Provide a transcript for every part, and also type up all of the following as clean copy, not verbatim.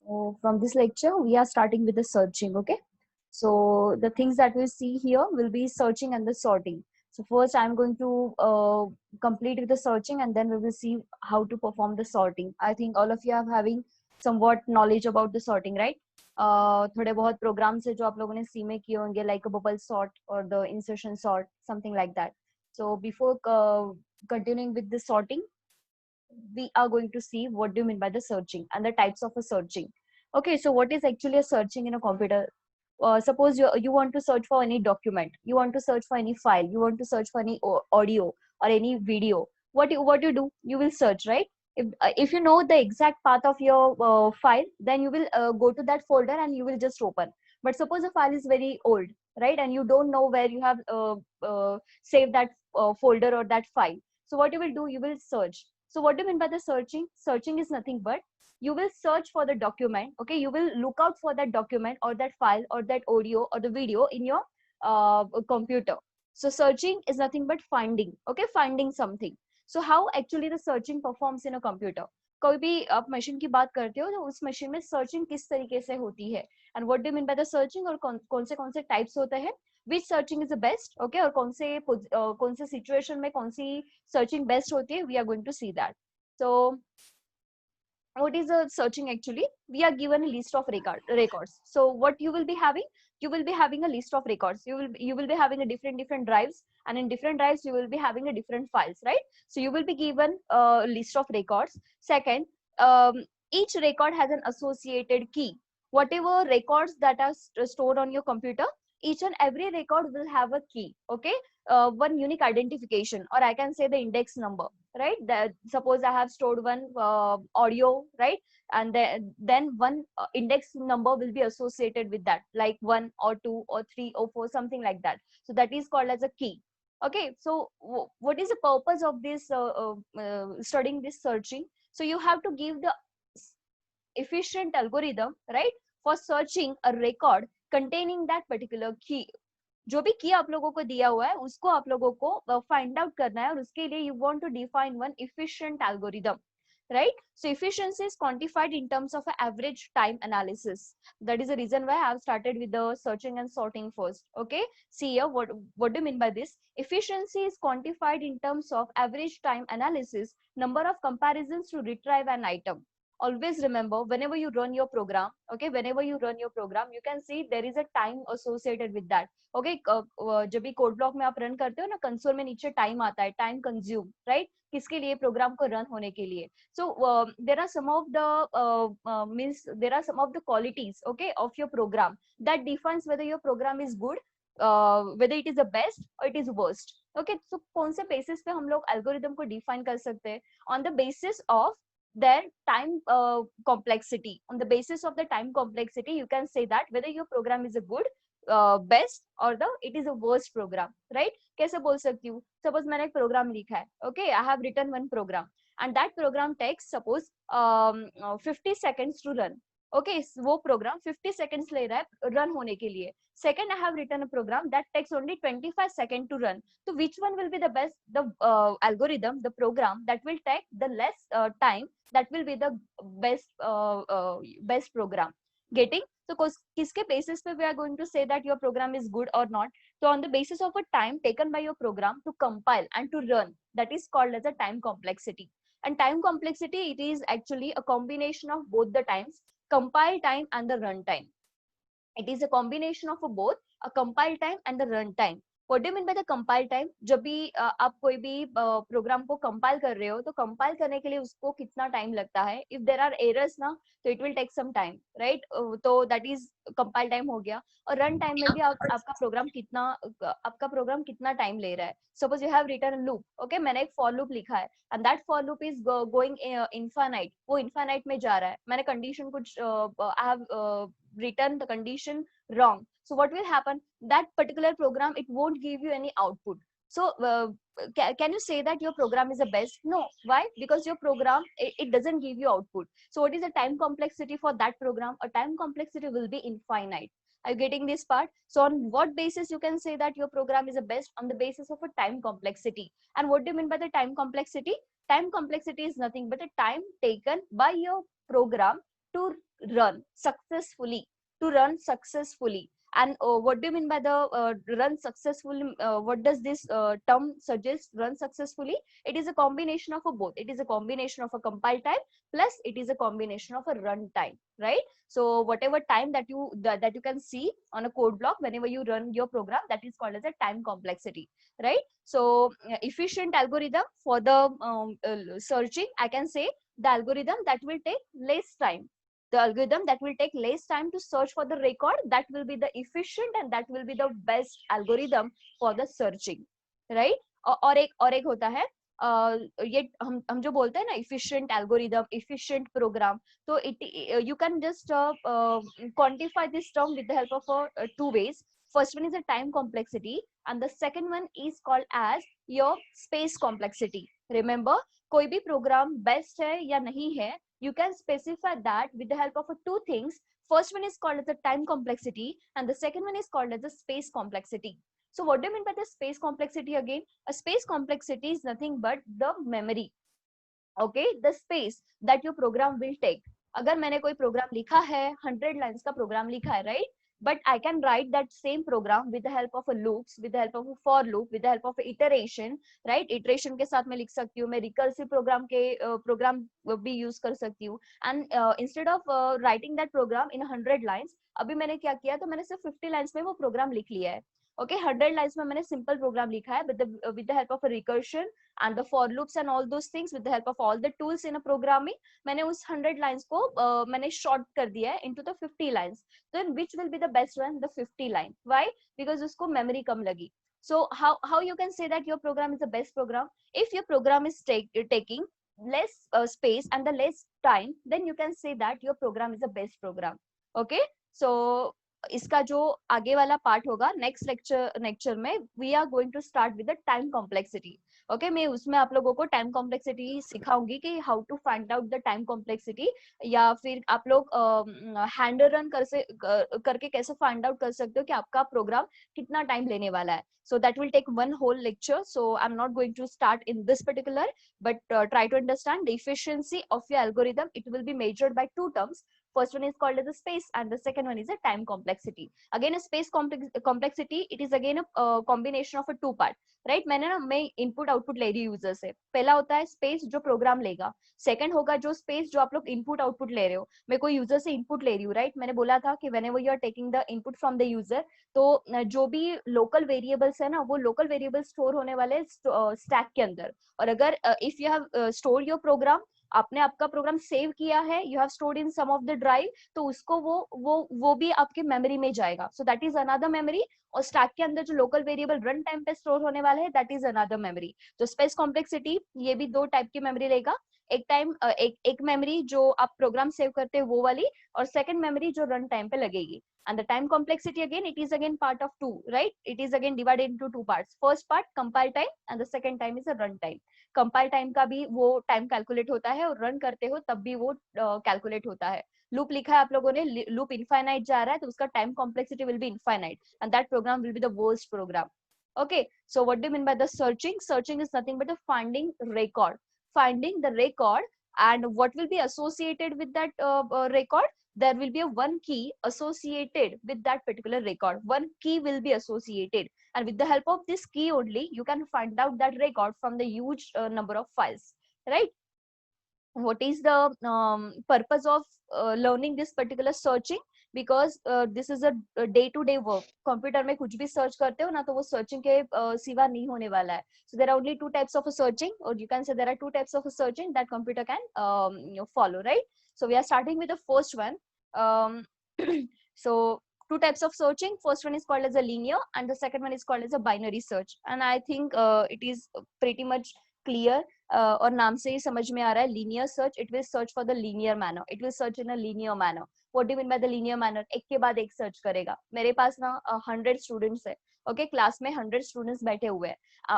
From this lecture, we are starting with the searching, okay? So the things that we see here will be searching and the sorting. So first I'm going to complete with the searching, and then we will see how to perform the sorting. I think all of you are having somewhat knowledge about the sorting, right? थोड़े बहुत programs है जो आप लोगों ने C में किए होंगे, like a bubble sort or the insertion sort, something like that. So before continuing with the sorting, we are going to see what do you mean by the searching and the types of a searching. Okay, so what is actually a searching in a computer? Suppose you want to search for any document, you want to search for any file, you want to search for any audio or any video. What you do, you will search, right? If you know the exact path of your file, then you will go to that folder and you will just open. But suppose a file is very old, right, and you don't know where you have saved that folder or that file. So what you will do, you will search. So what do you mean by the searching? Searching is nothing but you will search for the document. Okay, you will look out for that document or that file or that audio or the video in your computer. So searching is nothing but finding. Okay, finding something. So how actually the searching performs in a computer? कोई भी आप machine की बात करते हो तो उस machine में सर्चिंग किस तरीके से होती है, and what do mean by the searching, और कौन से टाइप्स होते हैं, which searching is the best, okay, और कौन से सिचुएशन में कौन सी सर्चिंग बेस्ट होती है, we are going to see that. So what is a searching actually? We are given a list of records. So what you will be having, you will be having a list of records. You will be having a different drives, and in different drives you will be having a different files, right? So you will be given a list of records. Second, each record has an associated key. Whatever records that are stored on your computer, each and every record will have a key, okay? One unique identification, or I can say the index number, right? That suppose I have stored one audio, right, and then one index number will be associated with that, like 1 or 2 or 3 or 4, something like that. So that is called as a key. Okay, so what is the purpose of this studying this searching? So you have to give the efficient algorithm, right, for searching a record containing that particular key. जो भी की आप लोगों को दिया हुआ है उसको आप लोगों को फाइंड आउट करना है, और उसके लिए you want to define one efficient algorithm, right? So efficiency is quantified in terms of average time analysis. That is the reason why I have started with the searching and sorting first. Okay, see here, what do you mean by this? Efficiency is quantified in terms of average time analysis, number of comparisons to retrieve an item. Always remember, whenever you run your program, okay, whenever you run your program, you can see there is a time associated with that. Okay, जब भी code block में आप run करते हो ना, console में नीचे time आता है, टाइम कंज्यूम, राइट, किसके लिए, प्रोग्राम को रन होने के लिए. So there are some of the means there are some of the qualities, okay, of your program that defines whether your program is good, whether it is the best or it is worst. Okay, so कौन से basis पे हम लोग algorithm को define कर सकते हैं? On the basis of their time complexity. On the basis of the time complexity, you can say that whether your program is a good, best, or the it is a worst program, right? कैसे बोल सकती हूँ? Suppose मैंने एक program लिखा है, okay, I have written one program and that program takes suppose 50 seconds to run. Okay, वो program 50 seconds ले रहा है run होने के लिए. Second, I have written a program that takes only 25 seconds to run. So which one will be the best, the algorithm, the program that will take the less time, that will be the best program? Getting? So kiske basis pe we are going to say that your program is good or not? So on the basis of a time taken by your program to compile and to run, that is called as a time complexity. And time complexity, it is actually a combination of both the times, compile time and the run time. It is a combination of both a compile time and the run time. What do you mean by the compile time? जब भी आप कोई भी programme को compile कर रहे हो तो कंपाइल करने के लिए उसको कितना टाइम लगता है? इफ देयर आर एरर्स ना, तो it will take some time, right? तो दैट इज कंपाइल टाइम हो गया. और रन टाइम में भी आपका प्रोग्राम कितना टाइम ले रहा है. Suppose you have written loop, okay, मैंने एक फॉर लूप लिखा है and that for loop is going infinite, वो इनफाइनाइट में जा रहा है. मैंने कंडीशन कुछ I have written the condition wrong. So what will happen? That particular program, it won't give you any output. So can you say that your program is the best? No. Why? Because your program, it doesn't give you output. So what is the time complexity for that program? A time complexity will be infinite. Are you getting this part? So on what basis you can say that your program is the best? On the basis of a time complexity. And what do you mean by the time complexity? Time complexity is nothing but a time taken by your program to run successfully, to run successfully. And what do you mean by the run successfully? What does this term suggest, run successfully? It is a combination of a both. It is a combination of a compile time plus it is a combination of a run time, right? So whatever time that you can see on a code block whenever you run your program, that is called as a time complexity, right? So efficient algorithm for the searching, I can say the algorithm that will take less time, the algorithm that will take less time to search for the record, that will be the efficient and that will be the best algorithm for the searching, right? और एक होता है ये हम जो बोलते हैं ना efficient algorithm, efficient program, so you can just quantify this term with the help of two ways. First one is the time complexity and the second one is called as your space complexity. Remember, कोई भी program best है या नहीं है, you can specify that with the help of two things. First one is called as the time complexity and the second one is called as the space complexity. So what do you mean by the space complexity again? A space complexity is nothing but the memory, okay, the space that your program will take. अगर मैंने कोई programme लिखा है, 100 lines का programme लिखा है, right? But I can write that same program with the help of a loops, with the help of a for loop, with the help of a iteration, right? Iteration के साथ मैं लिख सकती हूँ, मैं recursive program के program भी use कर सकती हूँ. And instead of writing that program in 100 lines, अभी मैंने क्या किया, तो मैंने सिर्फ 50 lines में वो program लिख लिया है. Okay, 100 lines में मैंने simple program लिखा है with the help of a recursion and the for loops and all those things, with the help of all the tools in a programming, मैंने उस 100 lines को मैंने short कर दिया है into the 50 lines. Then which will be the best one? The 50 line. Why? Because उसको memory कम लगी. So how you can say that your program is the best program? If your program is taking less space and the less time, then you can say that your program is the best program. Okay, so इसका जो आगे वाला part होगा next lecture में, we are going to start with the time complexity. Okay, मैं उसमें आप लोगों को टाइम कॉम्प्लेक्सिटी सिखाऊंगी कि how to find out the time complexity, या फिर आप लोग हैंड रन करके कैसे फाइंड आउट कर सकते हो कि आपका प्रोग्राम कितना टाइम लेने वाला है. So that will take one whole lecture, so I'm not going to start in this particular, but try to understand the efficiency of your algorithm. It will be measured by two terms. First one is called as a space and the second one is a time complexity. Again, a space complexity, it is again a combination of a two part, right? मैं input output ले रही हूँ user से. पहला होता है space जो programme लेगा, सेकंड होगा जो space जो आप लोग input output ले रहे हो. मैं कोई यूजर से input ले रही हूँ, right? मैंने बोला था कि whenever you are taking the input from the user, तो जो भी लोकल वेरिएबल्स है ना, वो लोकल वेरिएबल्स स्टोर होने वाले स्टैक के अंदर. और अगर if you have store your program, आपने आपका प्रोग्राम सेव किया है, you have stored in some of the drive, तो उसको वो भी आपके मेमोरी में जाएगा. So that is another memory. और स्टैक के अंदर जो लोकल वेरिएबल रन टाइम पे स्टोर होने वाले हैं, दैट इज अनदर मेमोरी. तो स्पेस कॉम्प्लेक्सिटी ये भी दो टाइप की मेमोरी लेगा. एक मेमोरी जो आप प्रोग्राम सेव करते हैं वो वाली, और सेकंड मेमोरी जो रन टाइम पे लगेगी. And the time complexity again, it is again part of two, right? It is again divided into two parts. First part compile time and the second time is a run time. Compile time का भी वो time calculate होता है और run करते हो तब भी वो calculate होता है. Loop लिखा है आप लोगों ने, loop infinite जा रहा है, तो उसका time complexity will be infinite and that program will be the worst program. Okay, so what do you mean by the searching? Searching is nothing but the finding record. Finding the record, and what will be associated with that record? There will be a one key associated with that particular record. One key will be associated, and with the help of this key only, you can find out that record from the huge number of files, right? What is the purpose of learning this particular searching? Because this is a day to day work. Computer में कुछ भी search करते हो ना, तो वो searching के सिवा नहीं होने वाला है. So there are only two types of a searching, or you can say there are two types of a searching that computer can follow, right? So we are starting with the first one. So two types of searching. First one is called as a linear and the second one is called as a binary search. And I think it is pretty much clear. और नाम से ही समझ में आ रहा है, linear search, it will search for the linear manner. It will search in a linear manner. What do you mean by the linear manner? एक के बाद एक सर्च करेगा. मेरे पास ना 100 स्टूडेंट्स है, ओके, क्लास में 100 स्टूडेंट्स बैठे हुए हैं,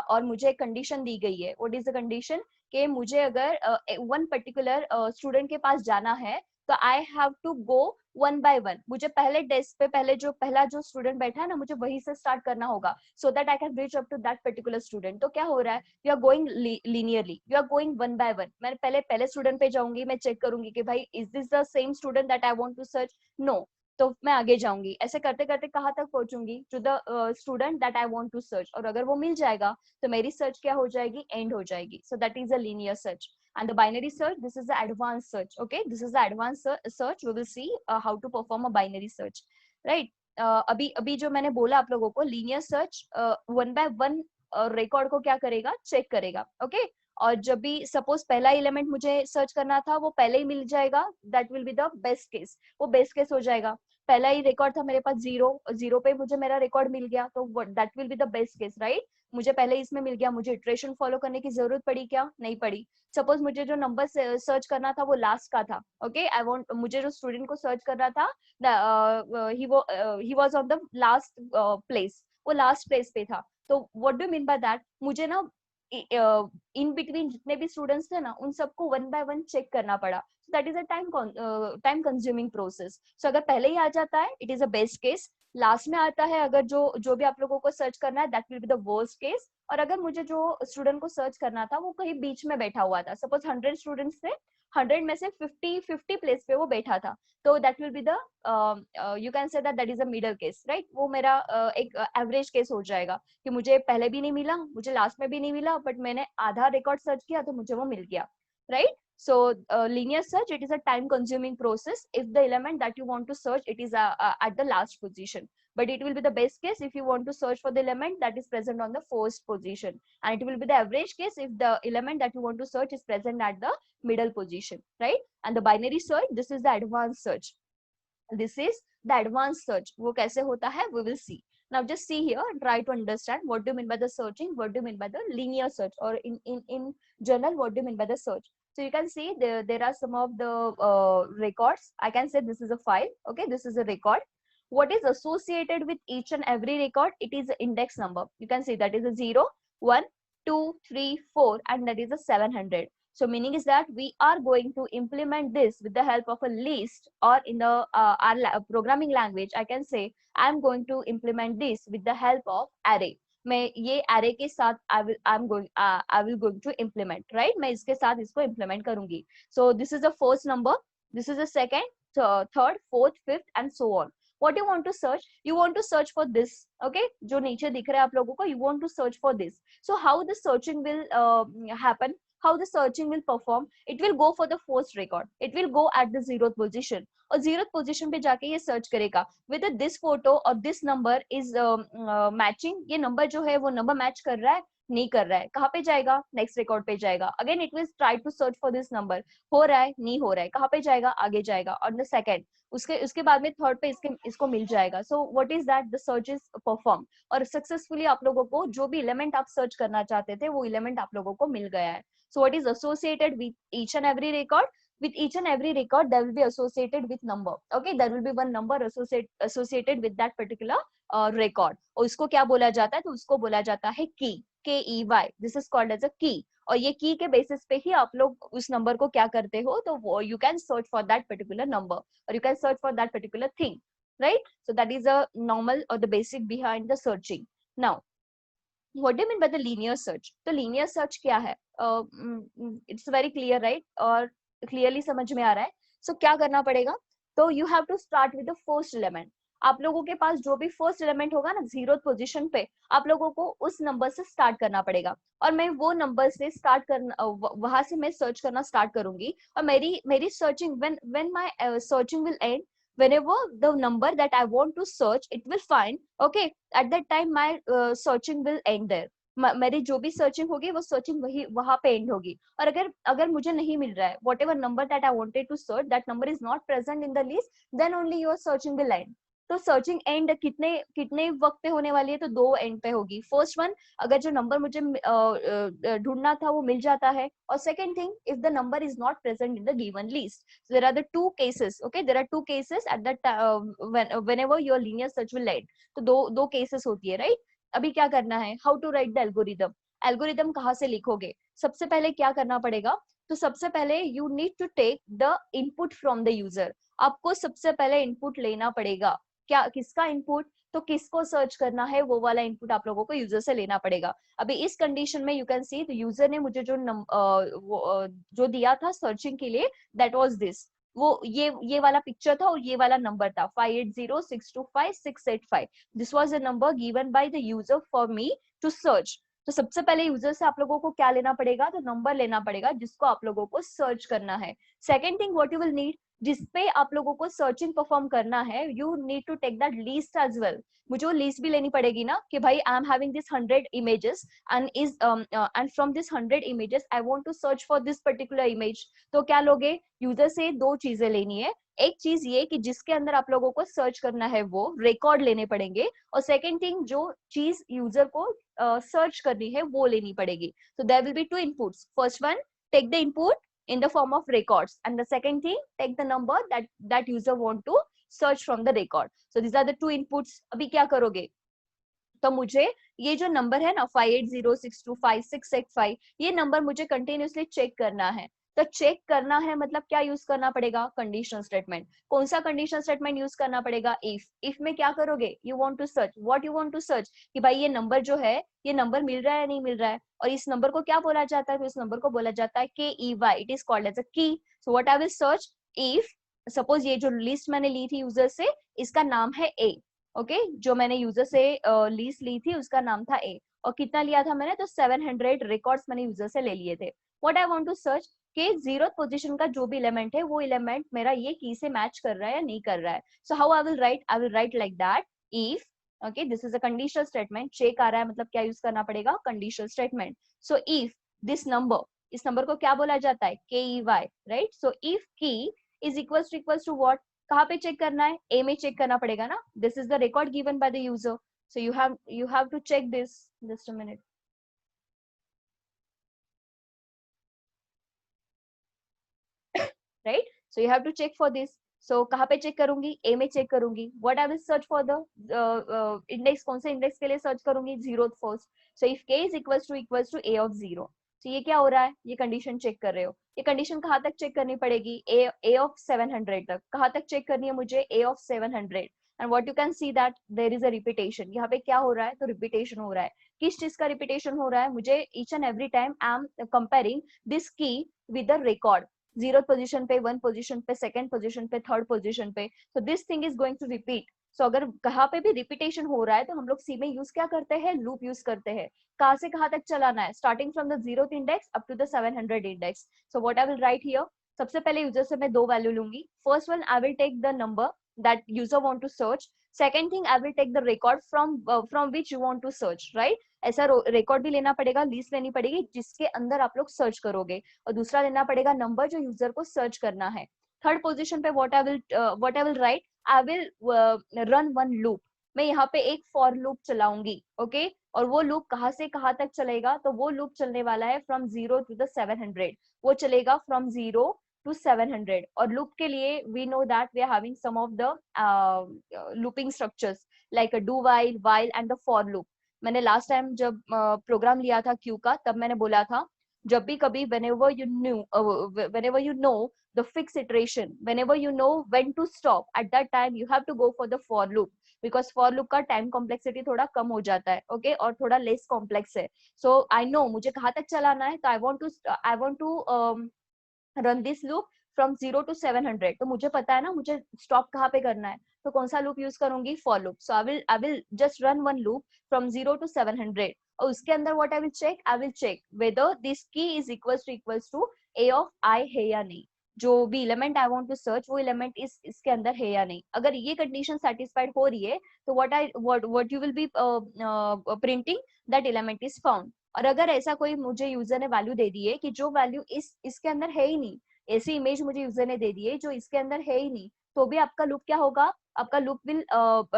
और मुझे एक कंडीशन दी गई है. What is the condition? कि मुझे अगर वन पर्टिकुलर स्टूडेंट के पास जाना है, तो I have to go one by one, मुझे पहले डेस्क पे पहला जो स्टूडेंट बैठा है ना, मुझे वही से स्टार्ट करना होगा, so that I can reach up to that particular student. तो क्या हो रहा है, you are going linearly, you are going one by one. मैं पहले स्टूडेंट पे जाऊंगी, मैं चेक करूंगी कि भाई is this the same student that I want to search, no, तो मैं आगे जाऊंगी, ऐसे करते करते कहाँ तक पहुंचूंगी, to the student that I want to search, और अगर वो मिल जाएगा तो मेरी सर्च क्या हो जाएगी, एंड हो जाएगी। सो that is a linear search. And the binary search, this is the advanced search. Okay, this is the advanced search. We will see how to perform a binary search, right? अभी अभी जो मैंने बोला आप लोगों को, linear search one by one record को क्या करेगा, चेक करेगा। ओके, और जब भी सपोज पहला एलिमेंट मुझे सर्च करना था वो पहले ही मिल जाएगा, that will be the best case, वो बेस्ट केस हो जाएगा। पहला ही रिकॉर्ड था मेरे पास जीरो, जीरो पे मुझे मेरा रिकॉर्ड मिल गया, तो that will be the best case, right? मुझे पहले इसमें मिल गया, मुझे इटरेशन फॉलो करने की जरूरत पड़ी क्या, नहीं पड़ी। सपोज मुझे जो नंबर सर्च करना था वो लास्ट का था, ओके, आई वांट, मुझे जो स्टूडेंट को सर्च करना था, he was on the last place, वो लास्ट प्लेस पे था। तो what do mean by that, मुझे ना इन बिटवीन जितने भी स्टूडेंट्स थे ना, उन सबको वन बाय वन चेक करना पड़ा। That is a time consuming process. So अगर पहले ही आ जाता है, it is a best case. Last में आता है अगर जो भी आप लोगों को सर्च करना है, that will be the worst case. और अगर मुझे जो स्टूडेंट को सर्च करना था वो कहीं बीच में बैठा हुआ था, सपोज 100 स्टूडेंट्स थे, 100 में से 50 प्लेस पे वो बैठा था, तो that will be the, you can say that is a middle case, right? वो मेरा एक एवरेज केस हो जाएगा कि मुझे पहले भी नहीं मिला, मुझे लास्ट में भी नहीं मिला, बट मैंने आधा रिकॉर्ड सर्च किया तो मुझे वो मिल गया, right? So linear search, it is a time consuming process if the element that you want to search, it is at the last position, but it will be the best case if you want to search for the element that is present on the first position, and it will be the average case if the element that you want to search is present at the middle position, right? And the binary search, this is the advanced search, this is the advanced search. वो कैसे होता है, we will see. Now just see here and try to understand what do you mean by the searching, what do you mean by the linear search, or in general, what do you mean by the search. So you can see there are some of the records. I can say this is a file, okay, this is a record. What is associated with each and every record, it is the index number. You can see that is a 0, 1, 2, 3, 4, and that is a 700. So meaning is that we are going to implement this with the help of a list, or in the our programming language, I can say I am going to implement this with the help of array. मैं ये array के साथ I will going to implement, right? मैं इसके साथ इसको implement करूंगी. So this is the first number, this is the second, third, fourth, fifth, and so on. What you want to search? You want to search for this, okay? जो नीचे दिख रहा है आप लोगों को, you want to search for this. So how the searching will happen? How the searching will perform? It will go for the first record. It will go at the 0th position. और 0th position पे जाके ये search करेगा whether this photo or this number is matching. ये number जो है वो number match कर रहा है, नहीं कर रहा है, कहाँ पे जाएगा, नेक्स्ट रिकॉर्ड पे जाएगा। Again it will try to search for this number, हो रहा है, नहीं हो रहा है, कहाँ पे जाएगा, आगे जाएगा। और द सेकंड, उसके बाद में थर्ड पे इसको मिल जाएगा। सो what is that, the search is perform, और सक्सेसफुली आप लोगों को जो भी एलिमेंट आप सर्च करना चाहते थे वो एलिमेंट आप लोगों को मिल गया है। So what is associated with each and every record, with each and every record there will be associated with number, okay, there will be one number associated with that particular record, और इसको क्या बोला जाता है, तो उसको बोला जाता है की, KEY, this is called as a key. और ये की के बेसिस पे ही आप लोग उस नंबर को क्या करते हो, तो you can search for that particular number, और you can search for that particular thing, right? So that is a normal or the basic behind the searching. Now what do you mean by the linear search? तो linear search क्या है, it's very clear, right? और clearly समझ में आ रहा है। So क्या करना पड़ेगा, तो you have to start with the first element. आप लोगों के पास जो भी फर्स्ट एलिमेंट होगा ना 0th पोजीशन पे, आप लोगों को उस नंबर से स्टार्ट करना पड़ेगा, और मैं वो नंबर से स्टार्ट करना, वहां से मैं सर्च करना स्टार्ट करूंगी। और मेरी searching, when my searching will end, whenever the number that I want to search it will find, okay, at that time my searching will end there. मेरी जो भी सर्चिंग होगी वो सर्चिंग वही वहां पे एंड होगी। और अगर मुझे नहीं मिल रहा है, whatever number that I wanted to search, that number is not present in the list, then only your searching will end. तो सर्चिंग एंड कितने वक्त पे होने वाली है, तो 2 एंड पे होगी। फर्स्ट वन, अगर जो नंबर मुझे ढूंढना था वो मिल जाता है, और second thing, if the number is not present in the given list, there are the 2 cases, okay, there are 2 cases at that whenever your linear search will end. तो दो केसेस होती है, राइट? अभी क्या करना है, how to write the algorithm. Algorithm कहाँ से लिखोगे, सबसे पहले क्या करना पड़ेगा, तो सबसे पहले you need to take the input from the user. आपको सबसे पहले इनपुट लेना पड़ेगा। क्या, किसका इनपुट? तो किसको सर्च करना है वो वाला इनपुट आप लोगों को यूजर से लेना पड़ेगा। अभी इस कंडीशन में यू कैन सी तो यूजर ने मुझे जो दिया था सर्चिंग के लिए, दैट वाज दिस। वो ये वाला पिक्चर था और ये वाला नंबर था 580625 this was the number given by the user for me to search. तो सबसे पहले यूजर से आप लोगों को क्या लेना पड़ेगा? तो नंबर लेना पड़ेगा जिसको आप लोगों को सर्च करना है। Second thing what you will need, जिसपे आप लोगों को सर्चिंग परफॉर्म करना है, you need to take that list as well. मुझे वो लिस्ट भी लेनी पड़ेगी ना कि भाई I am having this 100 images and from this 100 images I want to search for this particular image. तो क्या लोगे? यूजर से दो चीजें लेनी है। एक चीज ये कि जिसके अंदर आप लोगों को सर्च करना है वो रिकॉर्ड लेने पड़ेंगे, और सेकेंड थिंग जो चीज यूजर को सर्च करनी है वो लेनी पड़ेगी। So there will be two inputs. First one, take the input in the form of records, and the second thing, take the number that user want to search from the record. So these are the two inputs. अभी क्या करोगे? तो मुझे ये जो number है ना 5806256685, ये नंबर मुझे कंटिन्यूसली चेक करना है। तो चेक करना है मतलब क्या यूज करना पड़ेगा? Conditional statement. कौन सा कंडीशनल स्टेटमेंट यूज करना पड़ेगा? इफ में क्या करोगे? You want to search, what you want to search, कि भाई ये नंबर जो है, ये नंबर मिल रहा है या नहीं मिल रहा है, और इस नंबर को क्या बोला जाता है? तो इस नंबर को बोला जाता है KEY, it is called as a key. So what I will search, if suppose ये जो लिस्ट मैंने ली थी यूजर से, इसका नाम है ए। ओके जो मैंने यूजर से लीज ली थी उसका नाम था ए, और कितना लिया था मैंने? तो 700 रिकॉर्ड्स मैंने यूजर से ले लिए थे। What I want to search कि जीरो पोजीशन का जो भी एलिमेंट है वो एलिमेंट मेरा ये की से मैच कर रहा है या नहीं कर रहा है। So how I will write like that, if okay this is a conditional statement, check आ रहा है मतलब क्या यूज करना पड़ेगा? Conditional statement. So if this number, इस नंबर को क्या बोला जाता है? KEY, right. So if key is equals to what, कहाँ पे चेक करना है? ए में चेक करना पड़ेगा ना। This is the record given by the user, so you have to check this. Just a minute, right. So you have to check for this. So कहाँ पे चेक करूंगी? ए में चेक करूंगी। What I will search for the index, कौन से index के लिए search करूंगी? Zero first. So if k is equals to A of zero. तो ये क्या हो रहा है? ये कंडीशन चेक कर रहे हो। ये कंडीशन कहाँ तक चेक करनी पड़ेगी? ए ऑफ 700 तक। कहाँ तक चेक करनी है मुझे? A of 700। And what you can see that there is a repetition. यहाँ पे क्या हो रहा है? तो रिपीटेशन हो रहा है। किस चीज का रिपीटेशन हो रहा है? मुझे each and every time I am comparing this key with the record, zero position पे, वन पोजीशन पे, सेकंड पोजीशन पे, थर्ड पोजीशन पे। So this thing is going to repeat. So अगर कहाँ पे भी रिपीटेशन हो रहा है तो हम लोग सी में यूज क्या करते हैं? लूप यूज करते हैं। कहाँ से कहाँ तक चलाना है? Starting from the 0th index up to the 700 index. So what I will write here, सबसे पहले यूजर से मैं दो वैल्यू लूंगी। First one I will take the number that user want to search. Second thing I will take the record from which you want to search, right. ऐसा record भी लेना पड़ेगा, लिस्ट लेनी पड़ेगी जिसके अंदर आप लोग सर्च करोगे, और दूसरा लेना पड़ेगा नंबर जो यूजर को सर्च करना है। थर्ड पोजीशन पे what I will right, I will run one loop. मैं यहाँ पे एक फॉर लूप चलाऊंगी, ओके। और वो लूप कहाँ से कहाँ तक चलेगा? तो वो लूप चलने वाला है फ्रॉम 0 टू द 700। वो चलेगा फ्रॉम 0 टू 700। और लूप के लिए we know that we are having some of the looping structures like do while and the for loop. मैंने लास्ट टाइम जब प्रोग्राम लिया था क्यू का, तब मैंने बोला था जब भी कभी whenever you know the fixed iteration, whenever you know when to stop, at that time you have to go for the for loop, because for loop का टाइम कॉम्प्लेक्सिटी थोड़ा कम हो जाता है, ओके और थोड़ा लेस कॉम्प्लेक्स है। सो I know मुझे कहाँ तक चलाना है, तो I want to run this loop from 0 to 700। तो मुझे पता है ना मुझे स्टॉप कहाँ पे करना है, तो कौन सा लूप यूज करूंगी? For loop. So I will just run one loop from 0 to 700, और उसके अंदर what I will check whether this key is equals to A of i है या नहीं। जो भी element I want to search वो एलिमेंट इसके अंदर है या नहीं। अगर ये कंडीशन सेटिस्फाइड हो रही है तो what you will B printing, that element is found. और अगर ऐसा कोई मुझे यूजर ने वैल्यू दे दी है कि जो वैल्यू इसके अंदर है ही नहीं, ऐसी इमेज मुझे यूजर ने दे दी है जो इसके अंदर है ही नहीं, तो भी आपका लूप क्या होगा? आपका लूप विल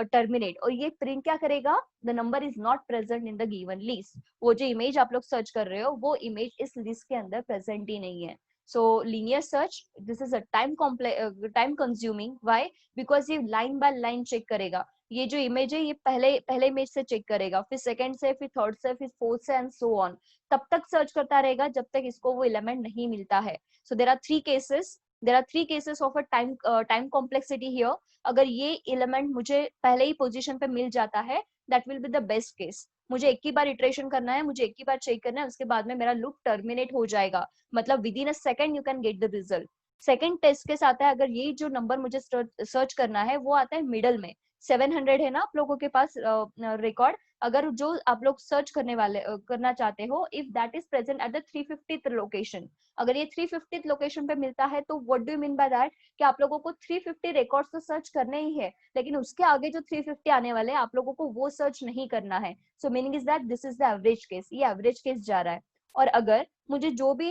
टर्मिनेट, और ये प्रिंट क्या करेगा? The number is not present in the given list. वो जो इमेज आप लोग सर्च कर रहे हो वो इमेज इस लिस्ट के अंदर प्रेजेंट ही नहीं है। So linear search, this is a time consuming. Why? Because ये लाइन बाय लाइन चेक करेगा, ये जो इमेज है ये पहले पहले इमेज से चेक करेगा, फिर सेकंड से, फिर थर्ड से, फिर फोर्थ से, एंड सो ऑन, तब तक सर्च करता रहेगा जब तक इसको वो एलिमेंट नहीं मिलता है. So there are three cases of a time complexity here. अगर ये एलिमेंट मुझे पहले ही पोजीशन पे मिल जाता है, that will be the best case. मुझे एक ही बार इटरेशन करना है, मुझे एक ही बार चेक करना है, उसके बाद में मेरा लूप टर्मिनेट हो जाएगा, मतलब within a second you can get the result. Second test case आता है, अगर ये जो नंबर मुझे सर्च करना है वो आता है मिडल में. 700 है ना आप लोगों के पास रिकॉर्ड, अगर जो आप लोग सर्च करना चाहते हो, if that is present at the 350th location, अगर ये 350th लोकेशन पे मिलता है, तो what do you mean by that, कि आप लोगों को 350 रिकॉर्ड्स तो सर्च करने ही है, लेकिन उसके आगे जो 350 आने वाले हैं आप लोगों को वो सर्च नहीं करना है. सो meaning is that this is the average case, ये एवरेज केस जा रहा है. और अगर मुझे जो भी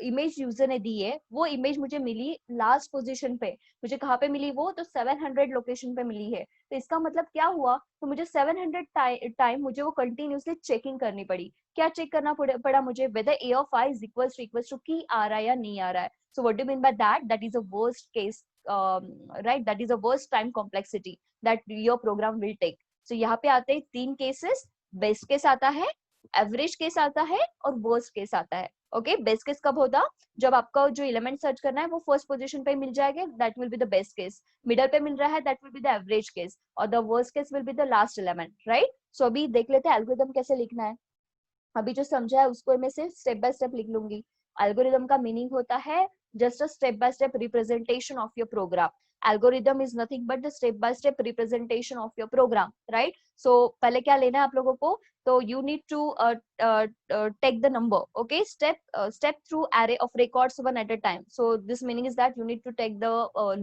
इमेज यूजर ने दी है वो इमेज मुझे मिली लास्ट पोजीशन पे, मुझे कहाँ पे मिली वो, तो 700 लोकेशन पे मिली है, तो इसका मतलब क्या हुआ, तो मुझे 700 टाइम मुझे वो कंटिन्यूसली चेकिंग करनी पड़ी. क्या चेक करना पड़ा मुझे, whether A of i is equals to key आ रहा है या नहीं आ रहा है. So what do mean by that, that is a worst case, right, that is a worst time complexity that your program will take. So यहाँ पे आते हैं तीन केसेस, बेस्ट केस आता है, एवरेज केस आता है, और वर्स्ट केस आता है. ओके, बेस्ट केस कब होता, जब आपका जो एलिमेंट सर्च करना है वो फर्स्ट पोजीशन पे मिल जाएगा, that will be the best case. Middle पे मिल रहा है, that will be the average case, और the worst case will be the last element, right. So अभी देख लेते हैं एल्गोरिथम कैसे लिखना है. अभी जो समझा है उसको मैं सिर्फ स्टेप बाय स्टेप लिख लूंगी. एल्गोरिदम का मीनिंग होता है just a step by step representation of your program. Algorithm is nothing but the step by step representation of your program, right. So पहले क्या लेना है आप लोगों को, तो you need to take the number, okay, step through array of records one at a time. So this meaning is that you need to take the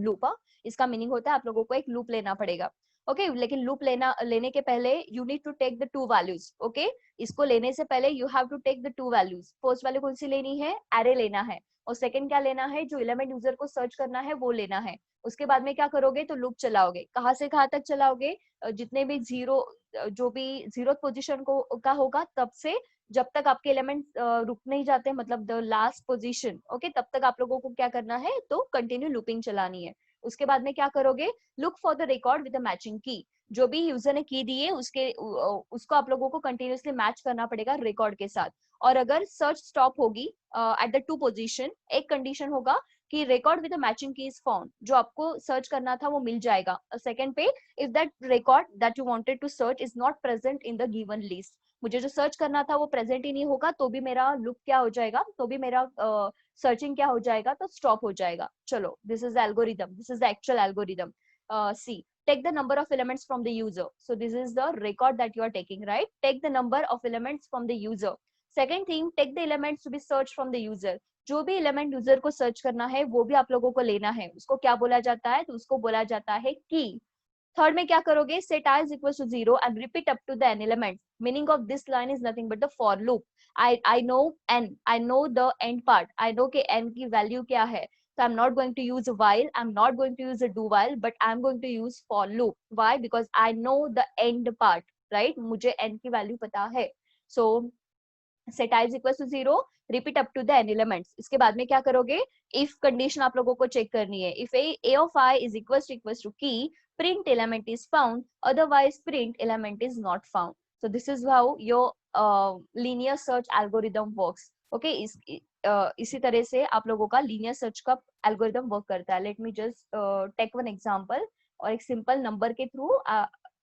loop. इसका meaning होता है आप लोगों को एक लूप लेना पड़ेगा. ओके लेकिन लूप लेने के पहले you need to take the two values. Okay, इसको लेने से पहले you have to take the two values. First value कौन सी लेनी है, एरे लेना है, और सेकंड क्या लेना है, जो एलिमेंट यूजर को सर्च करना है वो लेना है. उसके बाद में क्या करोगे, तो लूप चलाओगे. कहाँ से कहाँ तक चलाओगे, जितने भी जो भी जीरो पोजीशन को का होगा तब से जब तक आपके एलिमेंट रुक नहीं जाते, मतलब द लास्ट पोजीशन. ओके, तब तक आप लोगों को क्या करना है, तो कंटिन्यू लूपिंग चलानी है. उसके बाद में क्या करोगे, look for the record with the matching की. जो भी यूजर ने की दी है उसको आप लोगों को कंटिन्यूअसली मैच करना पड़ेगा रिकॉर्ड के साथ. और अगर सर्च स्टॉप होगी एट द टू पोजीशन, एक कंडीशन होगा कि रिकॉर्ड विद द मैचिंग की इज फाउंड, जो आपको सर्च करना था वो मिल जाएगा. सेकंड पे, if that record that you wanted to search is not present in the given list, मुझे जो सर्च करना था वो प्रेजेंट ही नहीं होगा, तो भी मेरा लुक क्या हो जाएगा, तो भी मेरा सर्चिंग क्या हो जाएगा, तो स्टॉप हो जाएगा. चलो, this is the algorithm, this is the actual algorithm. See, take the number of elements from the user. So this is the record that you are taking, right? Take the number of elements from the user. Second thing, take the elements to be searched from the user. जो भी element user को search करना है वो भी आप लोगों को लेना है. उसको क्या बोला जाता है, तो उसको बोला जाता है की. थर्ड में क्या करोगे, set i is equals to 0 and repeat up to the n element. Meaning of this line is nothing but the for loop. I know n, I know the end part, I know कि n की value क्या है. So I'm not going to use while, I'm not going to use a do while, but I'm going to use for loop. Why? Because I know the end part, right? मुझे n की value पता है. So set i is equals to 0, repeat up to the n elements. इसके बाद में क्या करोगे, if condition आप लोगों को चेक करनी है. If a of I is equals to key, print element is found, otherwise print element is not found. So this is how your linear search algorithm works. Okay, इसी तरह से आप लोगों का linear search का algorithm work करता है. Let me just take one example, और एक सिंपल नंबर के थ्रू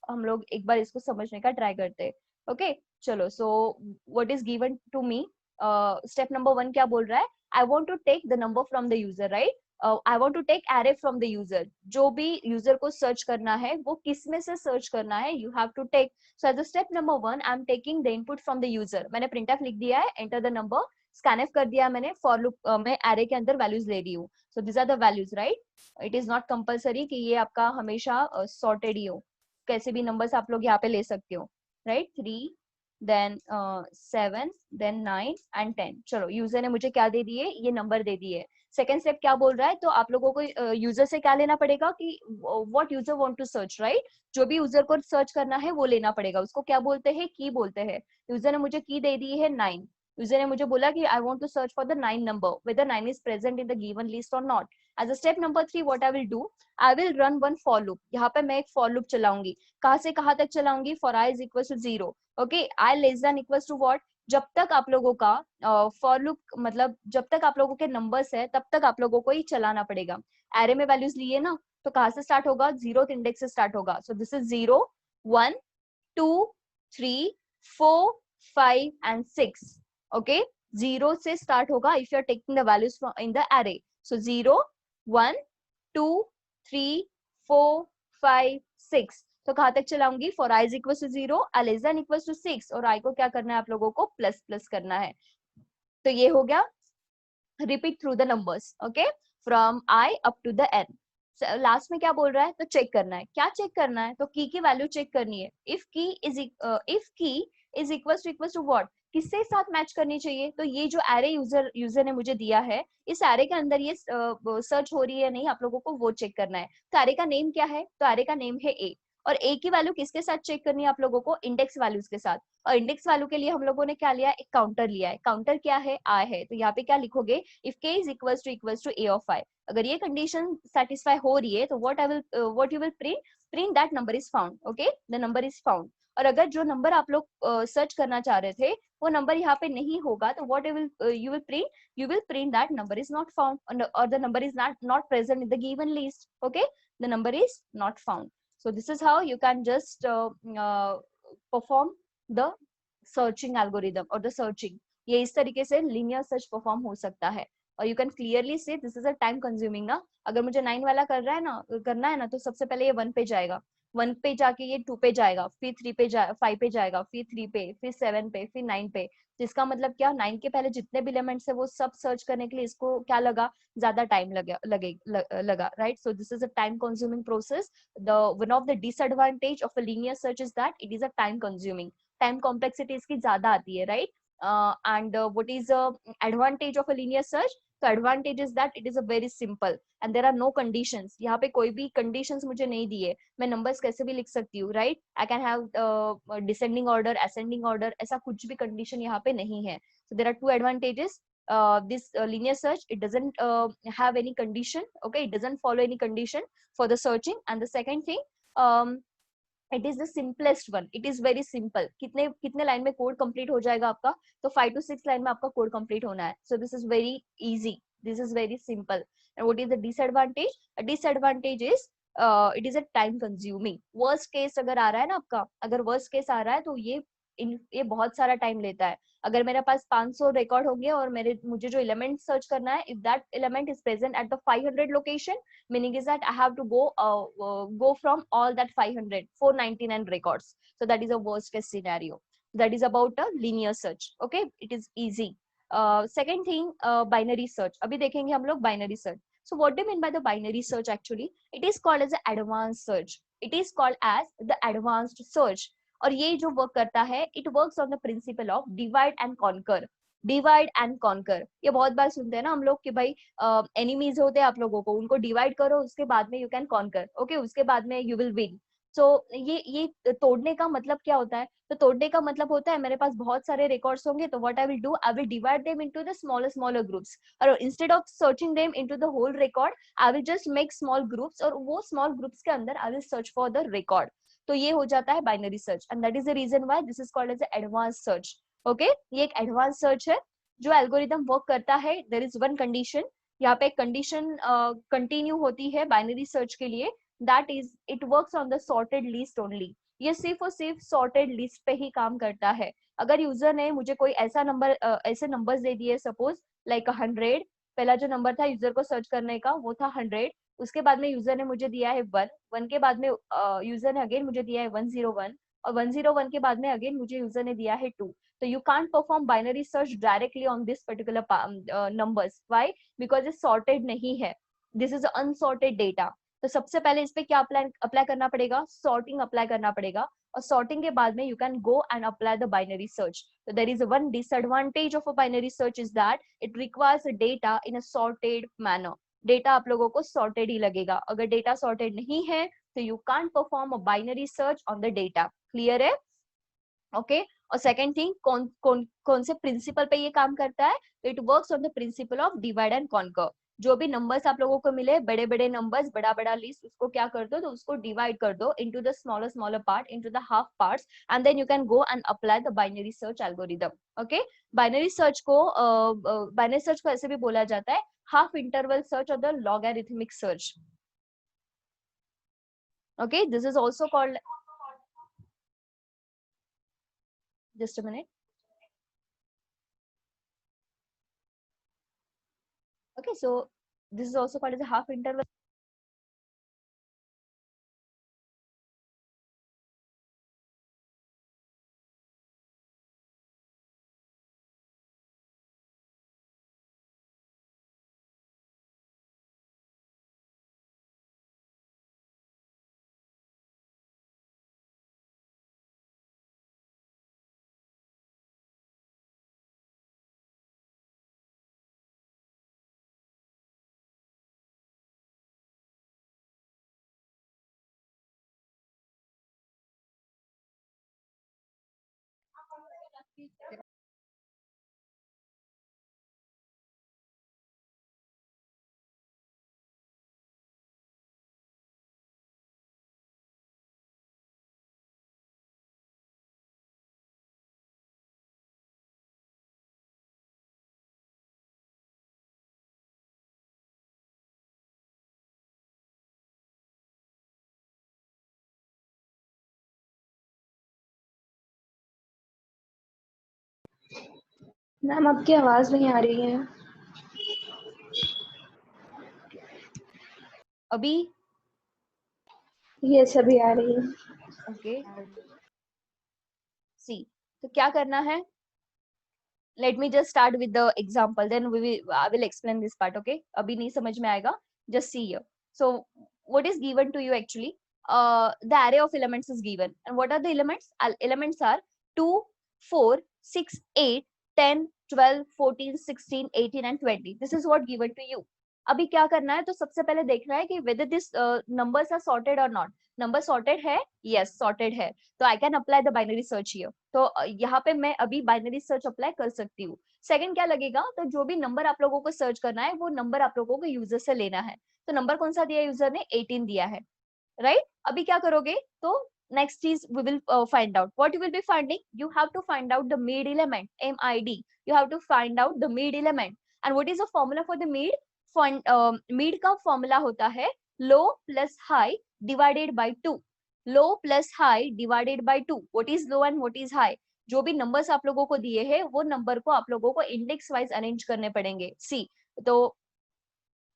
हम लोग एक बार इसको समझने का ट्राई करते हैं. ओके, चलो. So what is given to me, step number 1 क्या बोल रहा है, I want to take the number from the user, right. I want to take array from the user. जो भी यूजर को सर्च करना है वो किस में से सर्च करना है, you have to take. So as a step number 1 I am taking the input from the user. मैंने प्रिंटफ लिख दिया है, एंटर द नंबर, स्कैनफ कर दिया मैंने, फॉर लूप में एरे के अंदर वैल्यूज ले रही हूँ. So this are the values, right. It is not compulsory कि ये आपका हमेशा सॉर्टेड ही हो, कैसे भी नंबर्स आप लोग यहाँ पे ले सकते हो, राइट. 3 then 7 then 9 and 10. चलो, यूजर ने मुझे क्या दे दिए, ये नंबर दे दिए. सेकेंड स्टेप क्या बोल रहा है, तो आप लोगों को यूजर से क्या लेना पड़ेगा कि what user want to search, right. जो भी यूजर को सर्च करना है वो लेना पड़ेगा. उसको क्या बोलते हैं, की बोलते हैं. यूजर ने मुझे की दे दी है 9. यूजर ने मुझे बोला कि I want to search for the 9 number, whether 9 is present in the given list और not. As a step number 3 what I will do, I will run one for loop. यहाँ पे मैं एक फॉर लूप चलाऊंगी. कहाँ से कहाँ तक चलाऊंगी? For i is equal to 0. Okay, i less than equal to what, जब तक आप लोगों का फॉर लूप मतलब जब तक आप लोगों के नंबर्स है तब तक आप लोगों को ही चलाना पड़ेगा. एरे में वैल्यूज लिए ना, तो कहाँ से स्टार्ट होगा? 0th इंडेक्स से स्टार्ट होगा. सो दिस इज 0 1 2 3 4 5 and 6. Okay, 0 से start होगा if you are taking the values from in the array. So 0 1 2 3 4 5 6. तो कहाँ तक चलाऊंगी? For i is equal to 0, i less than equal to 6, और आई को क्या करना है आप लोगों को? प्लस प्लस करना है. तो ये हो गया repeat through the numbers. Okay, from I up to the N. लास्ट में क्या बोल रहा है? तो चेक करना है. क्या चेक करना है? तो की वैल्यू चेक करनी है. If key is equal to what, किससे साथ मैच करनी चाहिए? तो ये जो एरे यूजर ने मुझे दिया है, इस एरे के अंदर ये सर्च हो रही है नहीं, आप लोगों को वो चेक करना है. तो एरे का नेम क्या है? तो एरे का नेम है ए. और ए की वैल्यू किसके साथ चेक करनी है आप लोगों को? इंडेक्स वैल्यूज के साथ. और इंडेक्स वैल्यू के लिए हम लोगों ने क्या लिया? एक काउंटर लिया है. काउंटर क्या है? आई है. तो यहाँ पे क्या लिखोगे? If k is equals to A of i. अगर ये कंडीशन सेटिस्फाई हो रही है तो what you will print that number is found. Okay, the number is found. और अगर जो नंबर आप लोग सर्च करना चाह रहे थे वो नंबर यहाँ पे नहीं होगा, तो what you will print that number is not found, और the number is not present in the given list. Okay, the number is not found. So this is how you can just perform the searching algorithm or the searching. ये इस तरीके से linear search perform हो सकता है. और you can clearly see this is a time consuming ना. अगर मुझे 9 वाला करना है ना, तो सबसे पहले ये 1 पे जाएगा, 1 पे जाके ये 2 पे जाएगा, फिर 3 पे 5 पे जाएगा, फिर 3 पे, फिर 7 पे, फिर 9 पे. जिसका मतलब क्या, 9 के पहले जितने भी एलिमेंट्स है वो सब सर्च करने के लिए इसको क्या लगा? ज्यादा टाइम लगा, right? So this is a time consuming process. One of the disadvantage of a linear search is that it is a time consuming. Time complexity इसकी ज्यादा आती है, right? And what is the advantage of a linear search? तो advantage is that it is a very simple and there are no conditions. यहाँ पे कोई भी conditions मुझे नहीं दिए, मैं numbers कैसे भी लिख सकती हूँ, right? I can have descending order, ascending order, ऐसा कुछ भी condition यहाँ पे नहीं है. So there are two advantages. This linear search, it doesn't have any condition. Okay, it doesn't follow any condition for the searching. And the second thing, it is the simplest one. It is very simple. कितने line में code complete हो जाएगा आपका? तो 5 to 6 line में आपका code complete होना है. So this is very easy, this is very simple. And what is the disadvantage? A disadvantage is it is a time consuming. Worst case अगर आ रहा है ना आपका, अगर worst case आ रहा है तो ये बहुत सारा टाइम लेता है. अगर मेरे पास 500 रिकॉर्ड होंगे और मुझे जो एलिमेंट सर्च करना है, if that element is present at the 500 location, meaning is that I have to go from all that 499 records. So that is a worst case scenario. That is about a linear search. Okay, it is easy. Second thing, binary search. अभी देखेंगे हम लोग binary search. So what do you mean by the binary search? Actually, it is called as an advanced search. It is called as the advanced search. और ये जो work करता है, it works on the principle of divide and conquer. Divide and conquer. ये बहुत बार सुनते हैं ना हम लोग कि भाई एनिमीज होते हैं आप लोगों को, उनको डिवाइड करो, उसके बाद में यू कैन कॉन्कर. ओके, उसके बाद में यू विल विन. सो ये तोड़ने का मतलब क्या होता है? तो तोड़ने का मतलब होता है मेरे पास बहुत सारे रिकॉर्ड्स होंगे, तो what I will do, I will divide them into the smaller groups. और instead of searching them into the whole record, I will just make small groups, और वो स्मॉल ग्रुप्स के अंदर I will search for the record. तो ये हो जाता है binary search, and that is the reason why this is called as advance search. Okay, ये एक एडवांस सर्च है. जो एल्गोरिदम वर्क करता है, देयर इज वन कंडीशन. यहाँ पे कंडीशन कंटिन्यू होती है बाइनरी सर्च के लिए, that is it works on the sorted list only. ये सिर्फ और सिर्फ सॉर्टेड लिस्ट पे ही काम करता है. अगर यूजर ने मुझे कोई ऐसे नंबर्स दे दिए, सपोज लाइक 100, पहला जो नंबर था यूजर को सर्च करने का वो था 100, उसके बाद में यूजर ने मुझे दिया है 1 के बाद में यूजर ने अगेन मुझे दिया है 101, और 101 के बाद में अगेन मुझे यूजर ने दिया है 2. So you can't perform binary search directly on this particular numbers. Why? Because it's sorted नहीं है. This is unsorted data. तो सबसे पहले इस पे क्या अप्लाई करना पड़ेगा? सॉर्टिंग अप्लाई करना पड़ेगा, और सॉर्टिंग के बाद में you can go and apply the binary search. So there is one disadvantage of a binary search is that it requires the data in a sorted manner. Data आप लोगों को sorted ही लगेगा. अगर डेटा sorted नहीं है तो you can't perform a binary search on the data. Clear है? Okay. और सेकंड थिंग कौन से प्रिंसिपल पे ये काम करता है, it works on the principle of divide and conquer. जो भी नंबर्स आप लोगों को मिले, बड़े बड़े नंबर्स, बड़ा बड़ा लिस्ट, उसको क्या कर दो, तो उसको डिवाइड कर दो into the smaller smaller part, into the half parts, and then you can go and apply the binary search algorithm. Okay, binary search को ऐसे भी बोला जाता है हाफ इंटरवल सर्च और the logarithmic search. Okay, this is also called, just a minute. Okay, so this is also called as a half interval. Ma'am आपकी आवाज नहीं आ रही है। अभी ये सभी आ रही है। ओके, सी, तो क्या करना है, let me just start with the example, then I will explain this part. Okay, अभी नहीं समझ में आएगा, just see here. So what is given to you actually, the array of elements is given, and what are the elements? Elements are 2, 4, 6, 8, 10, 12, 14, 16, 18 and 20. This is what given to you. अभी क्या करना है, तो सबसे पहले देखना है कि whether this numbers are sorted or not. Number sorted है, यस सॉर्टेड है, तो आई can apply the binary search here. तो यहाँ पे मैं अभी बाइनरी सर्च अप्लाई कर सकती हूँ। सेकंड क्या लगेगा, तो जो भी नंबर आप लोगों को सर्च करना है वो नंबर आप लोगों को यूजर से लेना है। तो नंबर कौन सा दिया यूजर ने, 18 दिया है, राइट। अभी क्या करोगे, तो नेक्स्ट चीज we will find out, what you will be finding, you have to find out the mid element, MID, you have to find out the mid element. And what is the formula for the mid, mid का formula होता है low plus high divided by 2, low plus high divided by 2। What is low and what is high, जो भी numbers आप लोगों को दिए हैं वो नंबर को आप लोगों को इंडेक्स वाइज अरेंज करने पड़ेंगे। सी, तो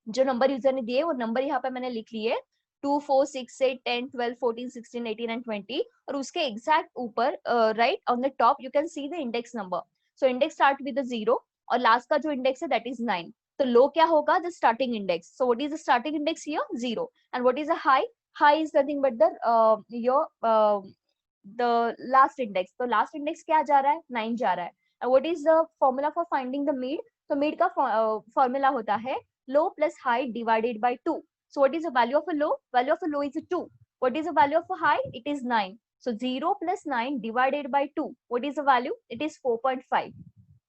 जो नंबर यूजर ने दिए वो नंबर यहाँ पे मैंने लिख लिए, 2, 4, 6, 8, 10, 12, 14, 16, 18 एंड 20, और उसके एग्जैक्ट ऊपर right on the top you can see the index number. So index start with 0 और लास्ट का जो इंडेक्स है दैट इज 9। तो लो क्या होगा, the starting index. So what is the starting index here, 0। And what is the high, high is nothing but the your the last index. तो last index क्या जा रहा है, 9 जा रहा है। And what is the formula for finding the mid, तो mid का फॉर्मूला होता है low plus high divided by 2. So what is the value of a low? Value of a low is 2. What is the value of a high? It is 9. So 0 plus 9 divided by 2. What is the value? It is 4.5.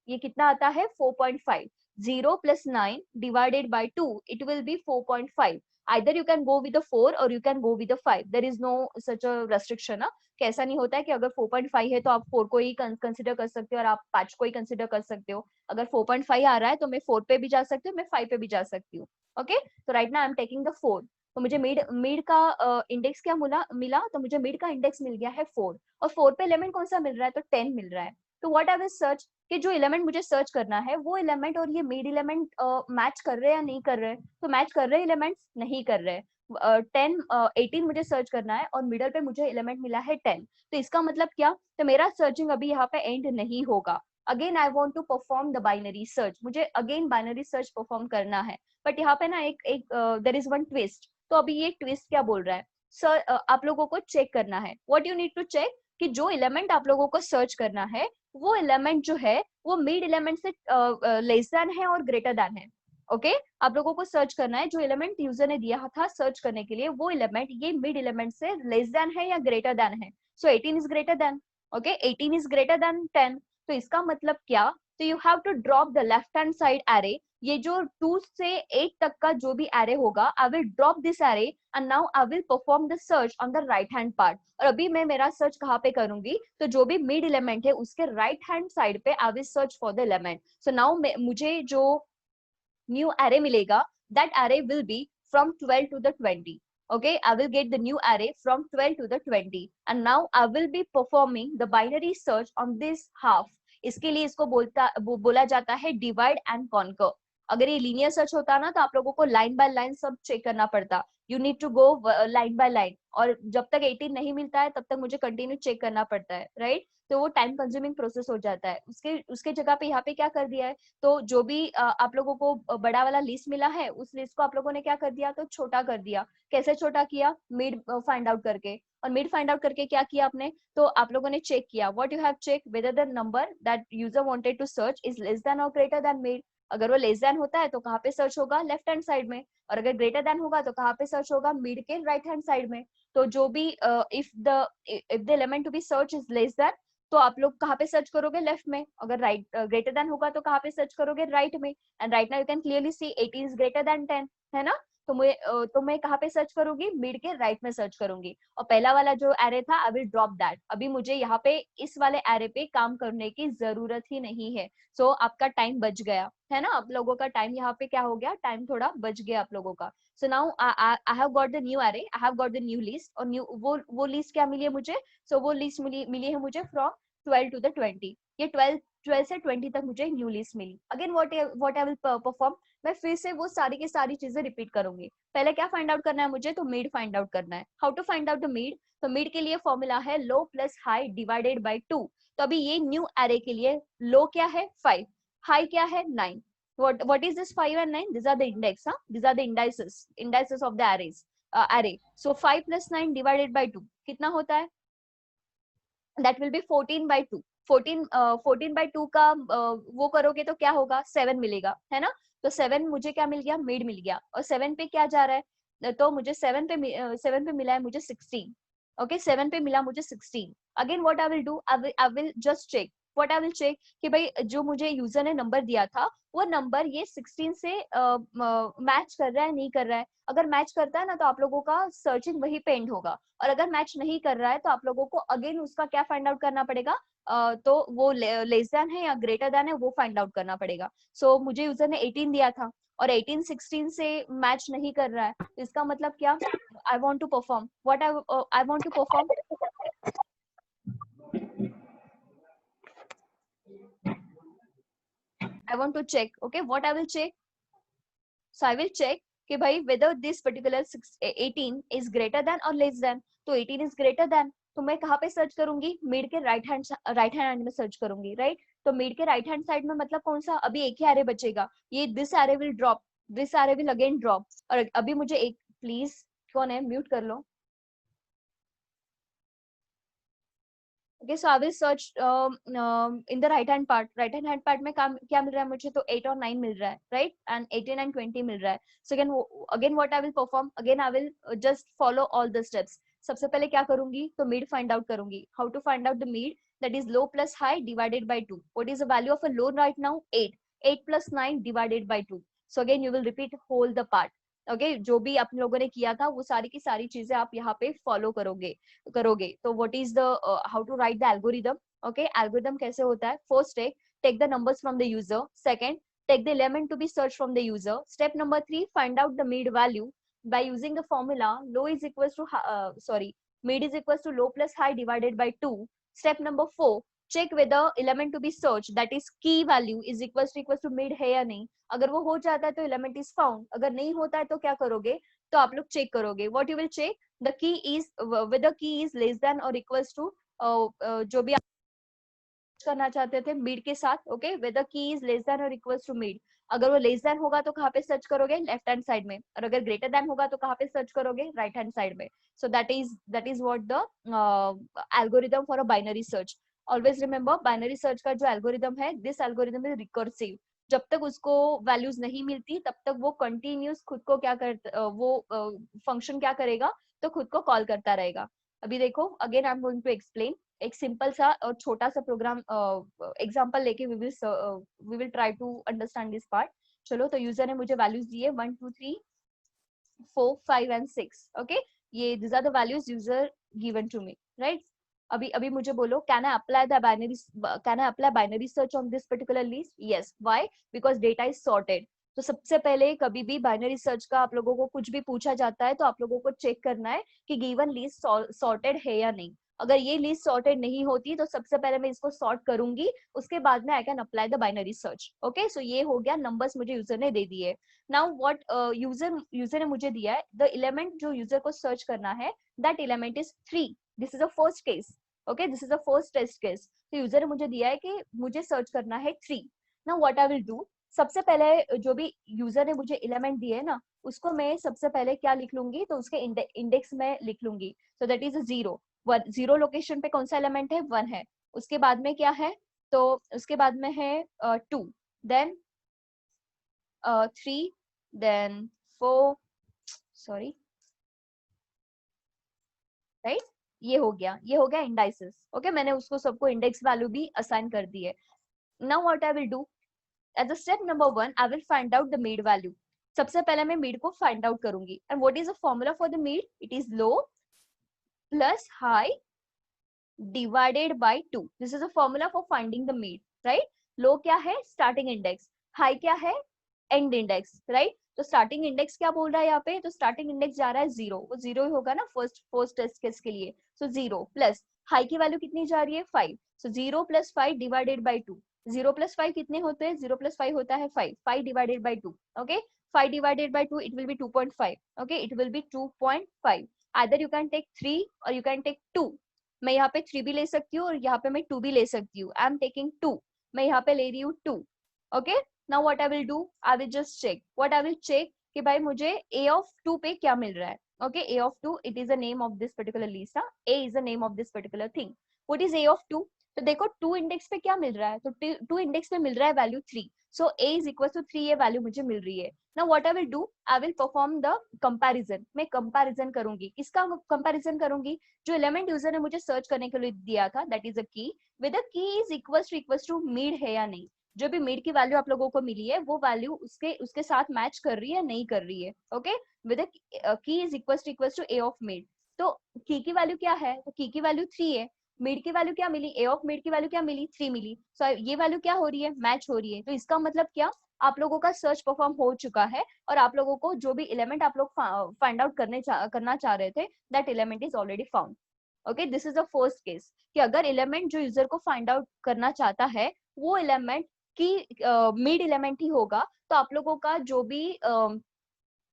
ये कितना आता है, 4.5. 0 plus 9 divided by 2, it will be 4.5. Either you can go with the 4 or you can go with the 5. There is no such a restriction ना, कैसा नहीं होता है कि अगर 4.5 है तो आप 4 को ही कंसिडर कर सकते हो और आप 5 को ही कंसिडर कर सकते हो। अगर 4.5 आ रहा है तो मैं 4 पे भी जा सकती हूँ, मैं 5 पे भी जा सकती हूँ। ओके, तो right now I am taking the 4। तो मुझे मिड का इंडेक्स क्या मिला, तो मुझे मिड का इंडेक्स मिल गया है 4, और 4 पे एलिमेंट कौन सा मिल रहा है, तो 10 मिल रहा है। तो व्हाट आई विल सर्च, कि जो एलिमेंट मुझे सर्च करना है वो एलिमेंट और ये मिड एलिमेंट मैच कर रहे हैं या नहीं कर रहे हैं। तो मैच कर रहे एलिमेंट्स नहीं कर रहे। 18 मुझे सर्च करना है और मिडल पे मुझे एलिमेंट मिला है 10। तो इसका मतलब क्या, तो मेरा सर्चिंग अभी यहाँ पे एंड नहीं होगा। Again I want to perform the binary search, मुझे अगेन बाइनरी सर्च परफॉर्म करना है। बट यहाँ पे ना एक देयर इज वन ट्विस्ट। तो अभी ये ट्विस्ट क्या बोल रहा है, सर आप लोगों को चेक करना है, what you need to check, कि जो एलिमेंट आप लोगों को सर्च करना है वो एलिमेंट जो है वो मिड एलिमेंट से लेस देन है और ग्रेटर देन है। ओके, आप लोगों को सर्च करना है जो एलिमेंट यूजर ने दिया था सर्च करने के लिए, वो एलिमेंट ये मिड एलिमेंट से लेस देन है या ग्रेटर देन है। So 18 is greater than. Okay 18 is greater than 10, तो इसका मतलब क्या, तो you have to drop the left hand side array, ये जो 2 से 8 तक का जो भी एरे होगा, I will drop this array and now I will perform the search on the right hand part. और अभी मैं मेरा सर्च कहाँ पे करूंगी, तो जो भी मिड एलिमेंट है उसके राइट हैंड साइड पे आई will search for the element. So now मुझे जो new array milega, that array will be from 12 to the 20. Okay, I will get the new array from 12 to the 20 and now I will be performing the binary search on this half. इसके लिए इसको बोला जाता है divide and conquer. अगर ये linear search होता ना तो आप लोगों को लाइन बाय लाइन सब चेक करना पड़ता, you need to go line by line, और जब तक 18 नहीं मिलता है तब तक मुझे कंटिन्यू चेक करना पड़ता है, राइट? तो वो टाइम कंज्यूमिंग प्रोसेस हो जाता है। उसके उसके जगह पे यहाँ पे क्या कर दिया है, तो जो भी आप लोगों को बड़ा वाला लिस्ट मिला है उस लिस्ट को आप लोगों ने क्या कर दिया, तो छोटा कर दिया। कैसे छोटा किया, मिड फाइंड आउट करके। और मिड फाइंड आउट करके क्या किया आपने, तो आप लोगों ने चेक किया, what you have check, whether the number that user wanted to search is less than और ग्रेटर देन मिड। अगर वो लेस देन होता है तो कहाँ पे सर्च होगा, लेफ्ट हैंड साइड में, और अगर ग्रेटर देन होगा तो कहाँ पे सर्च होगा, मिड के राइट हैंड साइड में। तो जो भी if the element to be search is less than, तो आप लोग कहाँ पे सर्च करोगे, लेफ्ट में। अगर राइट ग्रेटर देन होगा तो कहाँ पे सर्च करोगे, राइट में। And right now you can clearly C 18 is greater than 10, है ना? तो मैं कहाँ पे सर्च करूंगी, मिड के राइट में सर्च करूंगी। और पहला वाला जो एरे था आई विल ड्रॉप दैट। अभी मुझे यहाँ पे इस वाले एरे पे काम करने की जरूरत ही नहीं है। सो आपका टाइम बच गया, है ना? आप लोगों का टाइम यहाँ पे क्या हो गया, टाइम थोड़ा बच गया आप लोगों का। So now I have got the new array, I have got the new list. और न्यू वो लिस्ट क्या मिली है मुझे, सो वो लिस्ट मिली है मुझे फ्रॉम 12 to the 20। ये 12 से 20 तक मुझे न्यू लिस्ट मिली। Again what I will perform, मैं फिर से वो सारी की सारी चीजें रिपीट करूंगी। पहले क्या फाइंड आउट करना है मुझे, तो मिड फाइंड आउट करना है। How to find out the mid, तो मिड के लिए फॉर्मूला है low plus high divided by 2। तो अभी ये न्यू एरे के लिए लो क्या है 5, हाई क्या है 9। what is this 5 and 9, these are the index, huh? These are the indices of the array. So 5 plus 9 divided by 2 कितना होता है, that will be 14/2। 14/2 का वो करोगे तो क्या होगा, 7 मिलेगा, है ना? तो 7 मुझे क्या मिल गया, मिड मिल गया। और 7 पे क्या जा रहा है, तो मुझे 7 पे मिला है मुझे 16। ओके 7 पे मिला मुझे 16। Again what I will do, I will just check, what I will check कि भाई जो मुझे यूजर ने नंबर दिया था वो नंबर ये 16 से मैच कर रहा है नहीं कर रहा है। अगर मैच करता है ना तो आप लोगों का सर्चिंग वही पे एंड होगा, और अगर मैच नहीं कर रहा है तो आप लोगों को अगेन उसका क्या फाइंड आउट करना पड़ेगा, तो वो लेस देन है या ग्रेटर देन है वो फाइंड आउट करना पड़ेगा। सो मुझे यूजर ने 18 दिया था और 18 16 से मैच नहीं कर रहा है, तो इसका मतलब क्या, I want to perform what I want to perform, I want to check. Okay what I will check, so I will check कि भाई whether this particular 18 is greater than or less than। तो 18 is greater than, तो मैं कहाँ पे search करूंगी, mid के right hand में सर्च करूंगी, राइट? तो मिड के राइट हैंड साइड में मतलब कौन सा, अभी एक ही एरे बचेगा, ये this array will drop, this array will again drop. और अभी मुझे एक, प्लीज कौन है म्यूट कर लो। Okay, so I will search in the right hand part। right hand part में क्या मिल रहा है मुझे, तो 8 और 9 मिल रहा है, right? and 18 and 20 मिल रहा है। So again what I will perform, again I will just follow all the steps। सबसे पहले क्या करूंगी, तो mid find out करूंगी। how to find out the mid, that is low plus high divided by 2। what is the value of a low right now, 8। 8 plus 9 divided by 2। so again you will repeat whole the part। Okay जो भी आप लोगों ने किया था वो सारी की सारी चीजें आप यहाँ पे फॉलो करोगे। तो what is the how to write the algorithm. Okay algorithm कैसे होता है, first take the numbers from the user, second take the element to be search from the user, step number 3 find out the mid value by using the formula low is equals to mid is equals to low plus high divided by 2। step number 4 check whether element to be searched that is key value is equals to mid है या नहीं। अगर वो हो जाता है तो element is found, अगर नहीं होता है तो क्या करोगे, तो आप लोग चेक करोगे। what you will check, the key is whether key is less than or equals to जो भी आप करना चाहते थे मिड के साथ। Okay whether key is less than or equals to mid, अगर वो लेस देन होगा तो कहाँ पे सर्च करोगे, लेफ्ट हैंड साइड में, और अगर ग्रेटर देन होगा तो कहाँ पे सर्च करोगे, राइट हैंड साइड में। सो that is what the algorithm for a binary search. Always remember binary search का जो एल्गोरिदम है, दिस एल्गोरिदम इज रिकर्सिव। जब तक उसको वैल्यूज नहीं मिलती तब तक वो कंटिन्यूस खुद को क्या कर वो फंक्शन क्या करेगा, तो खुद को कॉल करता रहेगा। अभी देखो again I am going to explain. एक सिंपल सा और छोटा सा प्रोग्राम एग्जांपल लेके we will try to understand this part. चलो, तो यूजर ने मुझे वैल्यूज दिए 1 2 3 4 5 एंड 6। ओके, ये this are the values user given to me, right? अभी अभी मुझे बोलो, can I apply binary search on this particular list? Yes. Why? Because data is sorted. तो सबसे पहले कभी भी बाइनरी सर्च का आप लोगों को कुछ भी पूछा जाता है तो आप लोगों को चेक करना है कि गिवन लिस्ट सॉर्टेड है या नहीं। अगर ये लिस्ट सॉर्टेड नहीं होती तो सबसे पहले मैं इसको सॉर्ट करूंगी, उसके बाद में I can apply the binary search. Okay, so ये हो गया, नंबर्स मुझे यूजर ने दे दिए। नाउ व्हाट यूजर ने मुझे दिया है, द एलिमेंट जो यूजर को सर्च करना है, that element is 3। This is a first case. Okay, this is a first test case. तो यूजर ने मुझे दिया है कि मुझे सर्च करना है 3। Now what I will do, सबसे पहले जो भी यूजर ने मुझे एलिमेंट दिए ना, उसको मैं सबसे पहले क्या लिख लूंगी, तो उसके इंडेक्स में लिख लूंगी। सो दैट इज 0। 0 लोकेशन पे कौन सा एलिमेंट है? 1 है। उसके बाद में क्या है, तो उसके बाद में है 2, देन 3, देन 4, सॉरी, राइट? ये हो गया इंडाइसेस। ओके, मैंने उसको सबको इंडेक्स वैल्यू भी असाइन कर दी है। Now what I will do, at the step number 1 I will find out the mid value. सबसे पहले मैं मीड को फाइंड आउट करूंगी। And what is the formula for the mid? It is low plus high divided by 2. This is a formula for finding the mean, right? Low क्या है? Starting index. High क्या है? End index, right? तो starting index क्या बोल रहा है यहाँ पे? तो starting index जा रहा है 0, वो 0 ही होगा ना फर्स्ट टेस्ट केस के लिए। So 0 प्लस हाई की वैल्यू कितनी जा रही है? 5. So 0 plus 5 divided by 2. 0 plus 5 कितने होते हैं? 0 plus 5 होता है 5. 5 divided by 2. Okay? 5 divided by 2, it will be 2.5. Okay? It will be 2.5. Either you can take 3 or you can take 2. मैं यहाँ पे 3 भी ले सकती हूँ और यहाँ पे मैं 2 भी ले सकती हूँ। आई एम टेकिंग 2, मैं यहाँ पे ले रही हूँ 2। Okay, now what I will do, I will just check, what I will check कि भाई मुझे a ऑफ 2 पे क्या मिल रहा है। Okay, a of 2, it is the name of this particular list. a is the name of this particular thing. What is a of 2? तो देखो 2 index पे क्या मिल रहा है, तो 2 इंडेक्स पे मिल रहा है value 3। So a is equal to 3, ये वैल्यू मुझे मिल रही है। Now what I will do, I will perform the comparison. मैं कंपैरिजन करूंगी, किसका कंपैरिजन करूंगी? जो एलिमेंट यूजर ने मुझे सर्च करने के लिए दिया था, दैट इज अ की, with a key is equals to Mead है या नहीं। जो भी मीड की वैल्यू आप लोगों को मिली है, वो वैल्यू उसके साथ मैच कर रही है या नहीं कर रही है। Okay, with a key is equals to A of mid. तो की वैल्यू क्या है? तो की वैल्यू 3 है। मीड की वैल्यू क्या मिली? ए ऑफ मीड की वैल्यू क्या मिली? 3 मिली। सो ये वैल्यू क्या हो रही है? मैच हो रही है। तो इसका मतलब क्या, आप लोगों का सर्च परफॉर्म हो चुका है और आप लोगों को जो भी एलिमेंट आप लोग फाइंड आउट करना चाह रहे थे, that element is already found. Okay, this is the first case कि अगर एलिमेंट जो यूजर को फाइंड आउट करना चाहता है वो एलिमेंट की मिड एलिमेंट ही होगा, तो आप लोगों का जो भी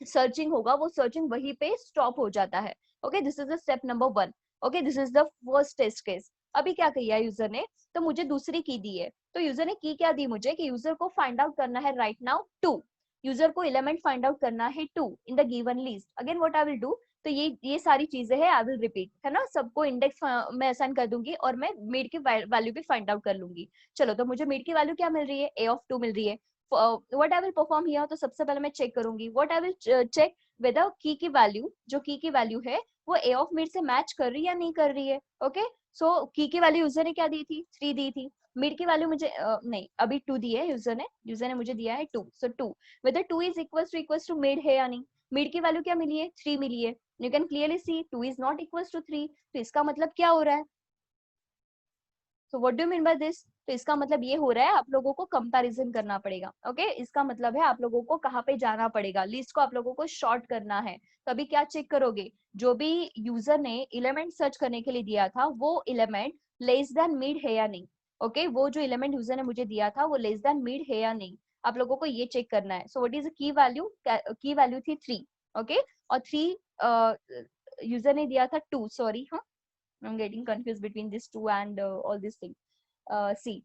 सर्चिंग होगा वो सर्चिंग वहीं पे स्टॉप हो जाता है। Okay, this is the step number 1। Okay, this is the first test case. अभी क्या किया यूजर ने, तो मुझे दूसरी की दी है। तो यूजर ने की क्या दी मुझे कि यूजर को फाइंड आउट करना है राइट नाउ 2। यूजर को एलिमेंट फाइंड आउट करना है 2 इन the given list. Again what I will do, तो ये सारी चीजें हैं, आई विल रिपीट, है ना। सबको इंडेक्स मैं असाइन कर दूंगी और मैं मिड की वैल्यू भी फाइंड आउट कर लूंगी। चलो, तो मुझे मिड की वैल्यू क्या मिल रही है? a ऑफ 2 मिल रही है। What I will perform here, तो सबसे पहले मैं चेक करूंगी, what I will check whether key value, जो की वैल्यू है वो a ऑफ मिड से मैच कर रही है या नहीं कर रही है। ओके, सो की वैल्यू यूजर ने क्या दी थी? 3 दी थी। मिड की वैल्यू मुझे नहीं, अभी 2 दी है यूजर ने मुझे दिया है 2। So 2 whether 2 is equals to mid है या नहीं। मिड की वैल्यू क्या मिली है? 3 मिली है। You can clearly see 2 is not equals to 3। तो इसका मतलब क्या हो रहा है? So what do mean by this? तो इसका मतलब ये हो रहा है आप लोगों को कंपैरिजन करना पड़ेगा। ओके, इसका मतलब है आप लोगों को कहाँ पे जाना पड़ेगा, लिस्ट को आप लोगों को शॉर्ट करना है। तो अभी क्या चेक करोगे, जो भी यूजर ने एलिमेंट सर्च करने के लिए दिया था वो एलिमेंट लेस देन मिड है या नहीं। ओके, वो जो एलिमेंट यूजर ने मुझे दिया था वो लेस देन मिड है या नहीं, आप लोगों को ये चेक करना है। सो व्हाट इज की वैल्यू? की वैल्यू थी 3। ओके, और 3 यूजर ने दिया था 2, सॉरी, हाँ, I'm getting confused between these two and all these things. See,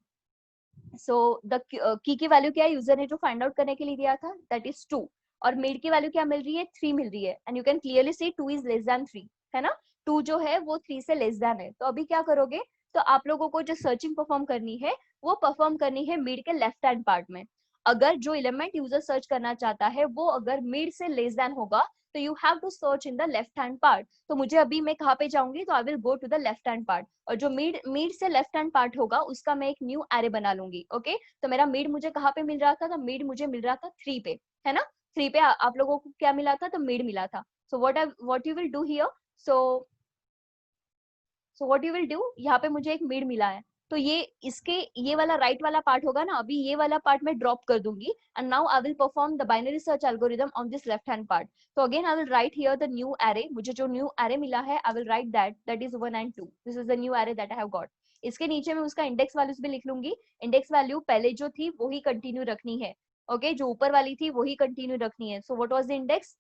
so the की वैल्यू क्या है यूजर ने जो फाइंड आउट करने के लिए दिया था, दैट इज 2। और मिड की वैल्यू क्या मिल रही है? 3 मिल रही है। And you can clearly see 2 is less then 3, है ना। 2 जो है वो 3 से लेस देन है। तो अभी क्या करोगे, तो आप लोगों को जो सर्चिंग परफॉर्म करनी है वो परफॉर्म करनी है मिड के लेफ्ट हैंड पार्ट में। अगर जो एलिमेंट यूजर सर्च करना चाहता है वो अगर मिड से लेस देन होगा तो you have to search in the left hand part. तो मुझे अभी मैं कहाँ पे जाऊंगी, तो I will go to the left hand part, और जो मिड से लेफ्ट हैंड पार्ट होगा उसका मैं एक न्यू एरे बना लूंगी। ओके, तो मेरा मिड मुझे कहाँ पे मिल रहा था, तो मिड मुझे मिल रहा था 3 पे, है ना। 3 पे आप लोगों को क्या मिला था, तो मिड मिला था। So what you will do here, so what you will do, यहाँ पे मुझे एक मिड मिला है, तो ये वाला राइट वाला पार्ट होगा ना, अभी ये वाला पार्ट मैं ड्रॉप कर दूंगी, and now I will perform the binary search algorithm on this left hand part. तो again I will write here the new array, मुझे जो न्यू एरे मिला है I will write that is 1 and 2, this is the new array that I have got. इसके नीचे मैं उसका index values भी लिख लूंगी, इंडेक्स वैल्यू पहले जो थी वही कंटिन्यू रखनी है। ओके, जो ऊपर वाली थी वही कंटिन्यू रखनी है। So what was the index,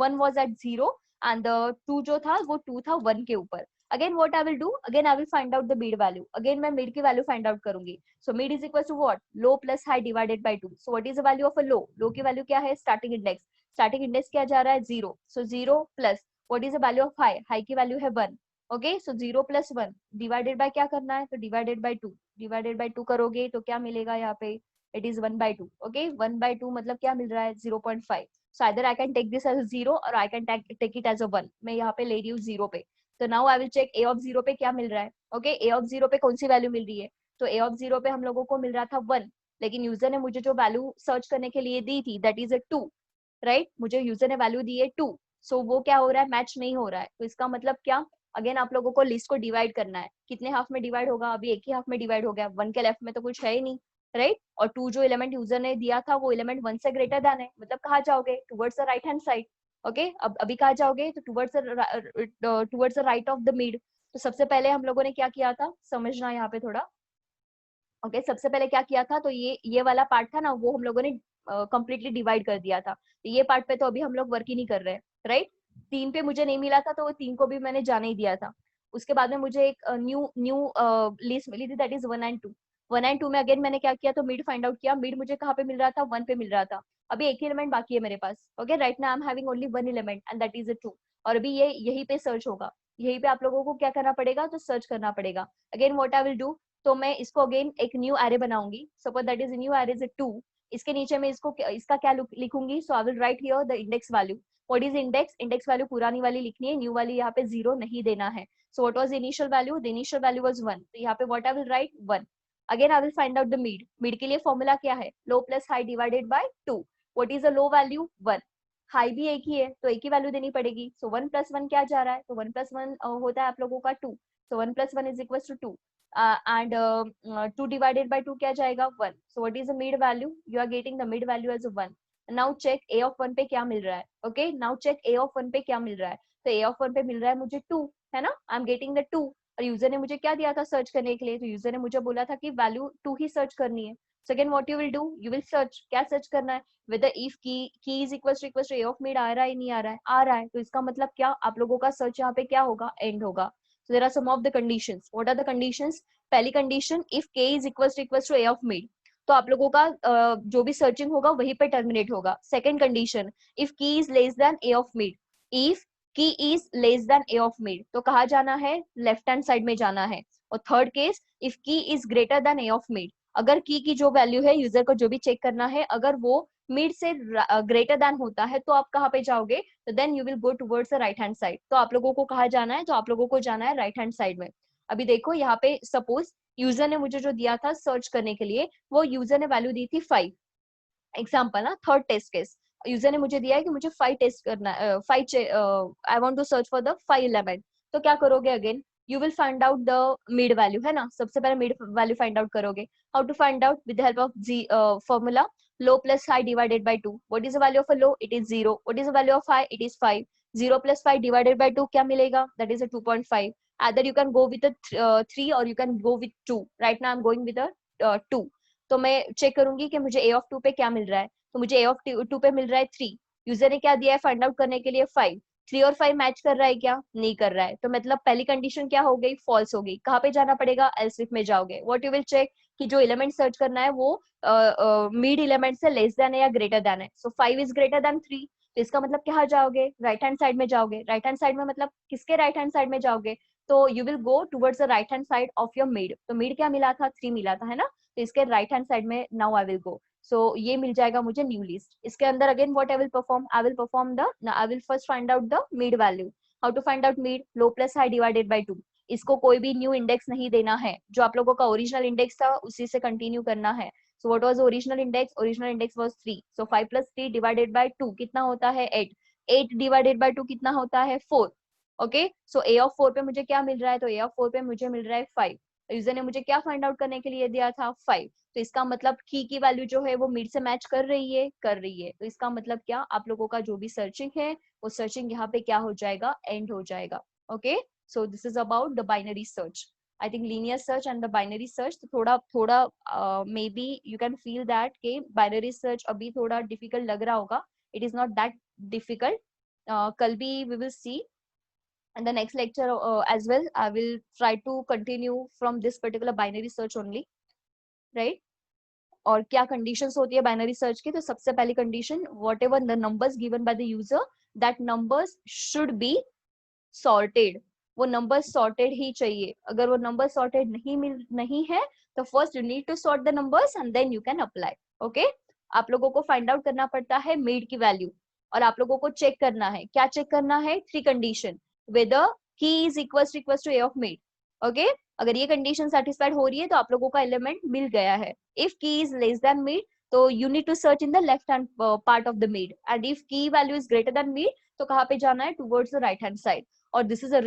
1 was at 0 and the 2 जो था वो 2 था 1 के ऊपर। Again what I will do, again I will find out the mid value, again मैं mid की value find out करूंगी। So mid is equal to what, low plus high divided by 2। So what is the value of a low, low की value क्या है, starting index क्या जा रहा है 0, so 0 plus what is the value of high, high की value है 1। okay, so 0 plus 1 divided by क्या करना है, तो divided by 2 करोगे तो क्या मिलेगा यहाँ पे, it is 1 by 2। okay, 1 by 2 मतलब क्या मिल रहा है 0.5। so either I can take this as a 0 or I can take it as a 1। मैं यहाँ पे ले रही हूँ 0 पे, तो now I will check A of 0 पे क्या मिल रहा है। ओके, ए ऑफ 0 पे कौन सी वैल्यू मिल रही है, तो ए ऑफ 0 पे हम लोगों को मिल रहा था 1, लेकिन यूजर ने मुझे जो वैल्यू सर्च करने के लिए दी थी दैट इज अ 2, राइट। मुझे यूजर ने वैल्यू दी है 2, सो वो क्या हो रहा है, मैच नहीं हो रहा है। तो इसका मतलब क्या, अगेन आप लोगों को लिस्ट को डिवाइड करना है, कितने हाफ में डिवाइड होगा, अभी एक ही हाफ में डिवाइड हो गया, 1 के लेफ्ट में तो कुछ है ही नहीं, राइट। और 2 जो एलिमेंट यूजर ने दिया था वो एलिमेंट 1 से ग्रेटर देन है, मतलब कहाँ जाओगे, towards the right hand side. Okay, अब अभी कहाँ जाओगे, तो towards the right of the mid. तो सबसे पहले हम लोगों ने क्या किया था, समझना यहाँ पे थोड़ा। ओके, सबसे पहले क्या किया था, तो ये वाला पार्ट था ना, वो हम लोगों ने कंप्लीटली डिवाइड कर दिया था। तो ये पार्ट पे तो अभी हम लोग वर्क ही नहीं कर रहे, राइट। 3 पे मुझे नहीं मिला था, तो वो 3 को भी मैंने जाने ही दिया था। उसके बाद में मुझे एक न्यू न्यू लिस्ट मिली थी दैट इज 1 and 2। 1 and 2 में अगेन मैंने क्या किया, तो मिड फाइंड आउट किया। मिड मुझे कहाँ पे मिल रहा था, 1 पे मिल रहा था। अभी एक ही एलिमेंट बाकी है मेरे पास। Okay, right now I am having only 1 element and that is a 2। और अभी ये यहीं पे सर्च होगा, यहीं पे आप लोगों को क्या करना पड़ेगा, तो सर्च करना पड़ेगा। Again what I will do, तो मैं इसको अगेन एक न्यू एरे बनाऊंगी, suppose that is new array is 2। इसके नीचे मैं इसका क्या लिखूंगी, so I will write here the index value. What is index, index value पुरानी वाली लिखनी है, न्यू वाली यहाँ पे 0 नहीं देना है। So what was initial value, the initial value was 1, तो यहाँ पे what I will write 1। Again I will find out the mid, mid के लिए फॉर्मूला क्या है, low plus high divided by 2। What is the low value 1, high भी एक ही है तो एक ही वैल्यू देनी पड़ेगी। सो 1 प्लस 1 क्या जा रहा है, तो 1 प्लस 1 होता है आप लोगों का 2। So 1 plus 1 is equal to 2 and 2 divided by 2 क्या जाएगा 1। so what is the mid value, you are getting the mid value as a 1। now check a of 1 पे क्या मिल रहा है। okay, now check a of 1 पे क्या मिल रहा है, तो a of 1 पे मिल रहा है मुझे 2, है ना, आई एम गेटिंग द 2। और यूजर ने मुझे क्या दिया था सर्च करने के लिए, तो यूजर ने मुझे बोला था कि वैल्यू 2 ही सर्च करनी है। Second what you will do, you will search, क्या सर्च करना है, with if key is equal to a of mid आ रहा है नहीं आ रहा है, आ रहा है, तो इसका मतलब क्या, आप लोगों का सर्च यहाँ पे क्या होगा, एंड होगा। so there are some of the conditions, what are the conditions, पहली condition if k is equal to a of mid, तो आप लोगों का जो भी सर्चिंग होगा वहीं पे टर्मिनेट होगा। Second condition, if key is less than a of mid, if key is less than a of mid, तो कहाँ जाना है, लेफ्ट हैंड साइड में जाना है। और third case, if key is greater then a of mid, अगर की जो वैल्यू है यूजर को जो भी चेक करना है, अगर वो मिड से ग्रेटर देन होता है तो आप कहाँ पे जाओगे, तो then you will go towards the right hand side. तो आप लोगों को कहाँ जाना है, तो आप लोगों को जाना है राइट हैंड साइड में। अभी देखो यहाँ पे सपोज यूजर ने मुझे जो दिया था सर्च करने के लिए, वो यूजर ने वैल्यू दी थी 5, एग्जाम्पल ना, थर्ड टेस्ट केस, यूजर ने मुझे दिया है कि मुझे 5 टेस्ट करना है, 5 I want to search for the 5 element. तो क्या करोगे, again you will find out the mid value, है ना, सबसे पहले मिड वैल्यू फाइंड आउट करोगे। How to find out, with the help of formula low plus high divided by 2। what is the value of a low, it is 0। what is the value of high, it is 5। 0 plus 5 divided by 2 क्या मिलेगा, that is a 2.5। either you can go with a 3 or you can go with 2। right now I'm going with a 2। तो मैं check करूंगी कि मुझे a of 2 पे क्या मिल रहा है, तो मुझे a of 2 पे मिल रहा है 3। यूजर ने क्या दिया है फाइंड आउट करने के लिए 5। 3 और 5 मैच कर रहा है क्या, नहीं कर रहा है, तो मतलब पहली कंडीशन क्या हो गई, फॉल्स हो गई। कहाँ पे जाना पड़ेगा, एल्स इफ में जाओगे। व्हाट यू विल चेक, कि जो एलिमेंट सर्च करना है वो मिड एलिमेंट से लेस देन है या ग्रेटर देन है। सो 5 इज ग्रेटर देन 3, तो इसका मतलब क्या जाओगे, राइट हैंड साइड में जाओगे। राइट हैंड साइड में मतलब किसके राइट हैंड साइड में जाओगे, तो you will go towards the right hand side of your mid. तो मिड क्या मिला था, 3 मिला था, है ना। तो इसके राइट हैंड साइड में now I will go. So ये मिल जाएगा मुझे न्यू लिस्ट. इसके अंदर again what I will perform, I will first find out the mid value. How to find out mid? Low plus high divided by 2. इसको कोई भी न्यू इंडेक्स नहीं देना है, जो आप लोगों का ओरिजिनल इंडेक्स था उसी से कंटिन्यू करना है. So what was original index? Original index was 3. So 5 plus 3 divided by 2 कितना होता है? 8. 8 divided by 2 कितना होता है? 4. ओके, सो a of 4 पे मुझे क्या मिल रहा है? तो a of 4 पे मुझे मिल रहा है 5. यूजर ने मुझे क्या फाइंड आउट करने के लिए दिया था? 5. तो इसका मतलब की वैल्यू जो है वो मिड से मैच कर रही है, तो इसका मतलब क्या, आप लोगों का जो भी सर्चिंग है वो सर्चिंग यहाँ पे क्या हो जाएगा? एंड हो जाएगा. Okay, so this is about the binary search. I think linear search and the binary search तो थोड़ा maybe you can feel that कि binary search अभी थोड़ा difficult लग रहा होगा. It is not that difficult. कल भी we will see and the next lecture as well. I will try to continue from this particular binary search only, right? और क्या conditions होती है binary search की? तो सबसे पहली condition, whatever the numbers given by the user, that numbers should be sorted. वो number sorted ही चाहिए. अगर वो नंबर सॉर्टेड नहीं है तो first you need to sort the numbers and then you can apply. Okay, आप लोगों को फाइंड आउट करना पड़ता है मिड की वैल्यू और आप लोगों को चेक करना है. क्या चेक करना है? 3 condition. Whether key is equal to A of mid. Okay, अगर ये कंडीशन सेटिस्फाइड हो रही है तो आप लोगों का एलिमेंट मिल गया है. If key is less than mid तो you need to search in the left hand part of the mid and if key value is greater than mid तो कहाँ पे जाना है? Towards the right hand side. और this is a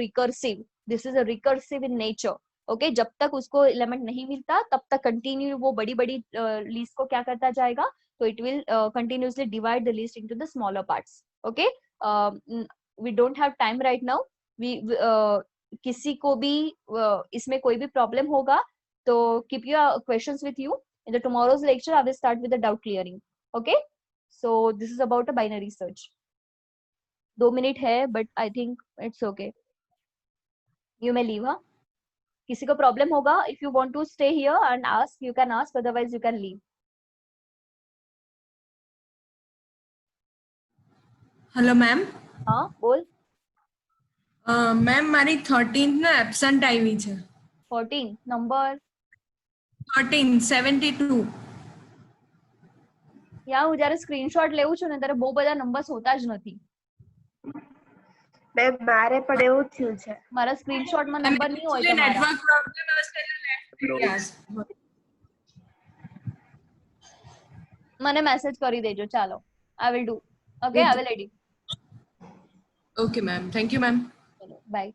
recursive in nature. Okay, जब तक उसको element नहीं मिलता तब तक कंटिन्यू वो बड़ी लिस्ट को क्या करता जाएगा? तो it will continuously divide the list into the smaller parts. Okay, we don't have time right now. We किसी को भी इसमें कोई भी प्रॉब्लम होगा तो keep your questions with you. In the tomorrow's lecture I will start with the doubt clearing. Okay, so this is about a binary search. 2 minute है but I think it's okay. You may leave. हाँ, किसी को problem होगा, if you want to stay here and ask you can ask, otherwise you can leave. Hello ma'am. हाँ बोल. Ma'am મારી 13th ને absent આવી છે. 14 નંબર 72. યા હું જ્યારે સ્ક્રીનશોટ લેવું છું ને ત્યારે બહુ બધા નંબર્સ હોતા જ નથી. મેમ મારે પણ એવું થયું છે. મારા સ્ક્રીનશોટમાં નંબર નહીં હોય તમારા. નેટવર્ક પ્રોબ્લેમ હશે એટલે લેફ્ટ એરિયાઝ. મને મેસેજ કરી દેજો. ચાલો, I will do. Okay, I will edit. Okay ma'am, thank you ma'am. ચલો, bye.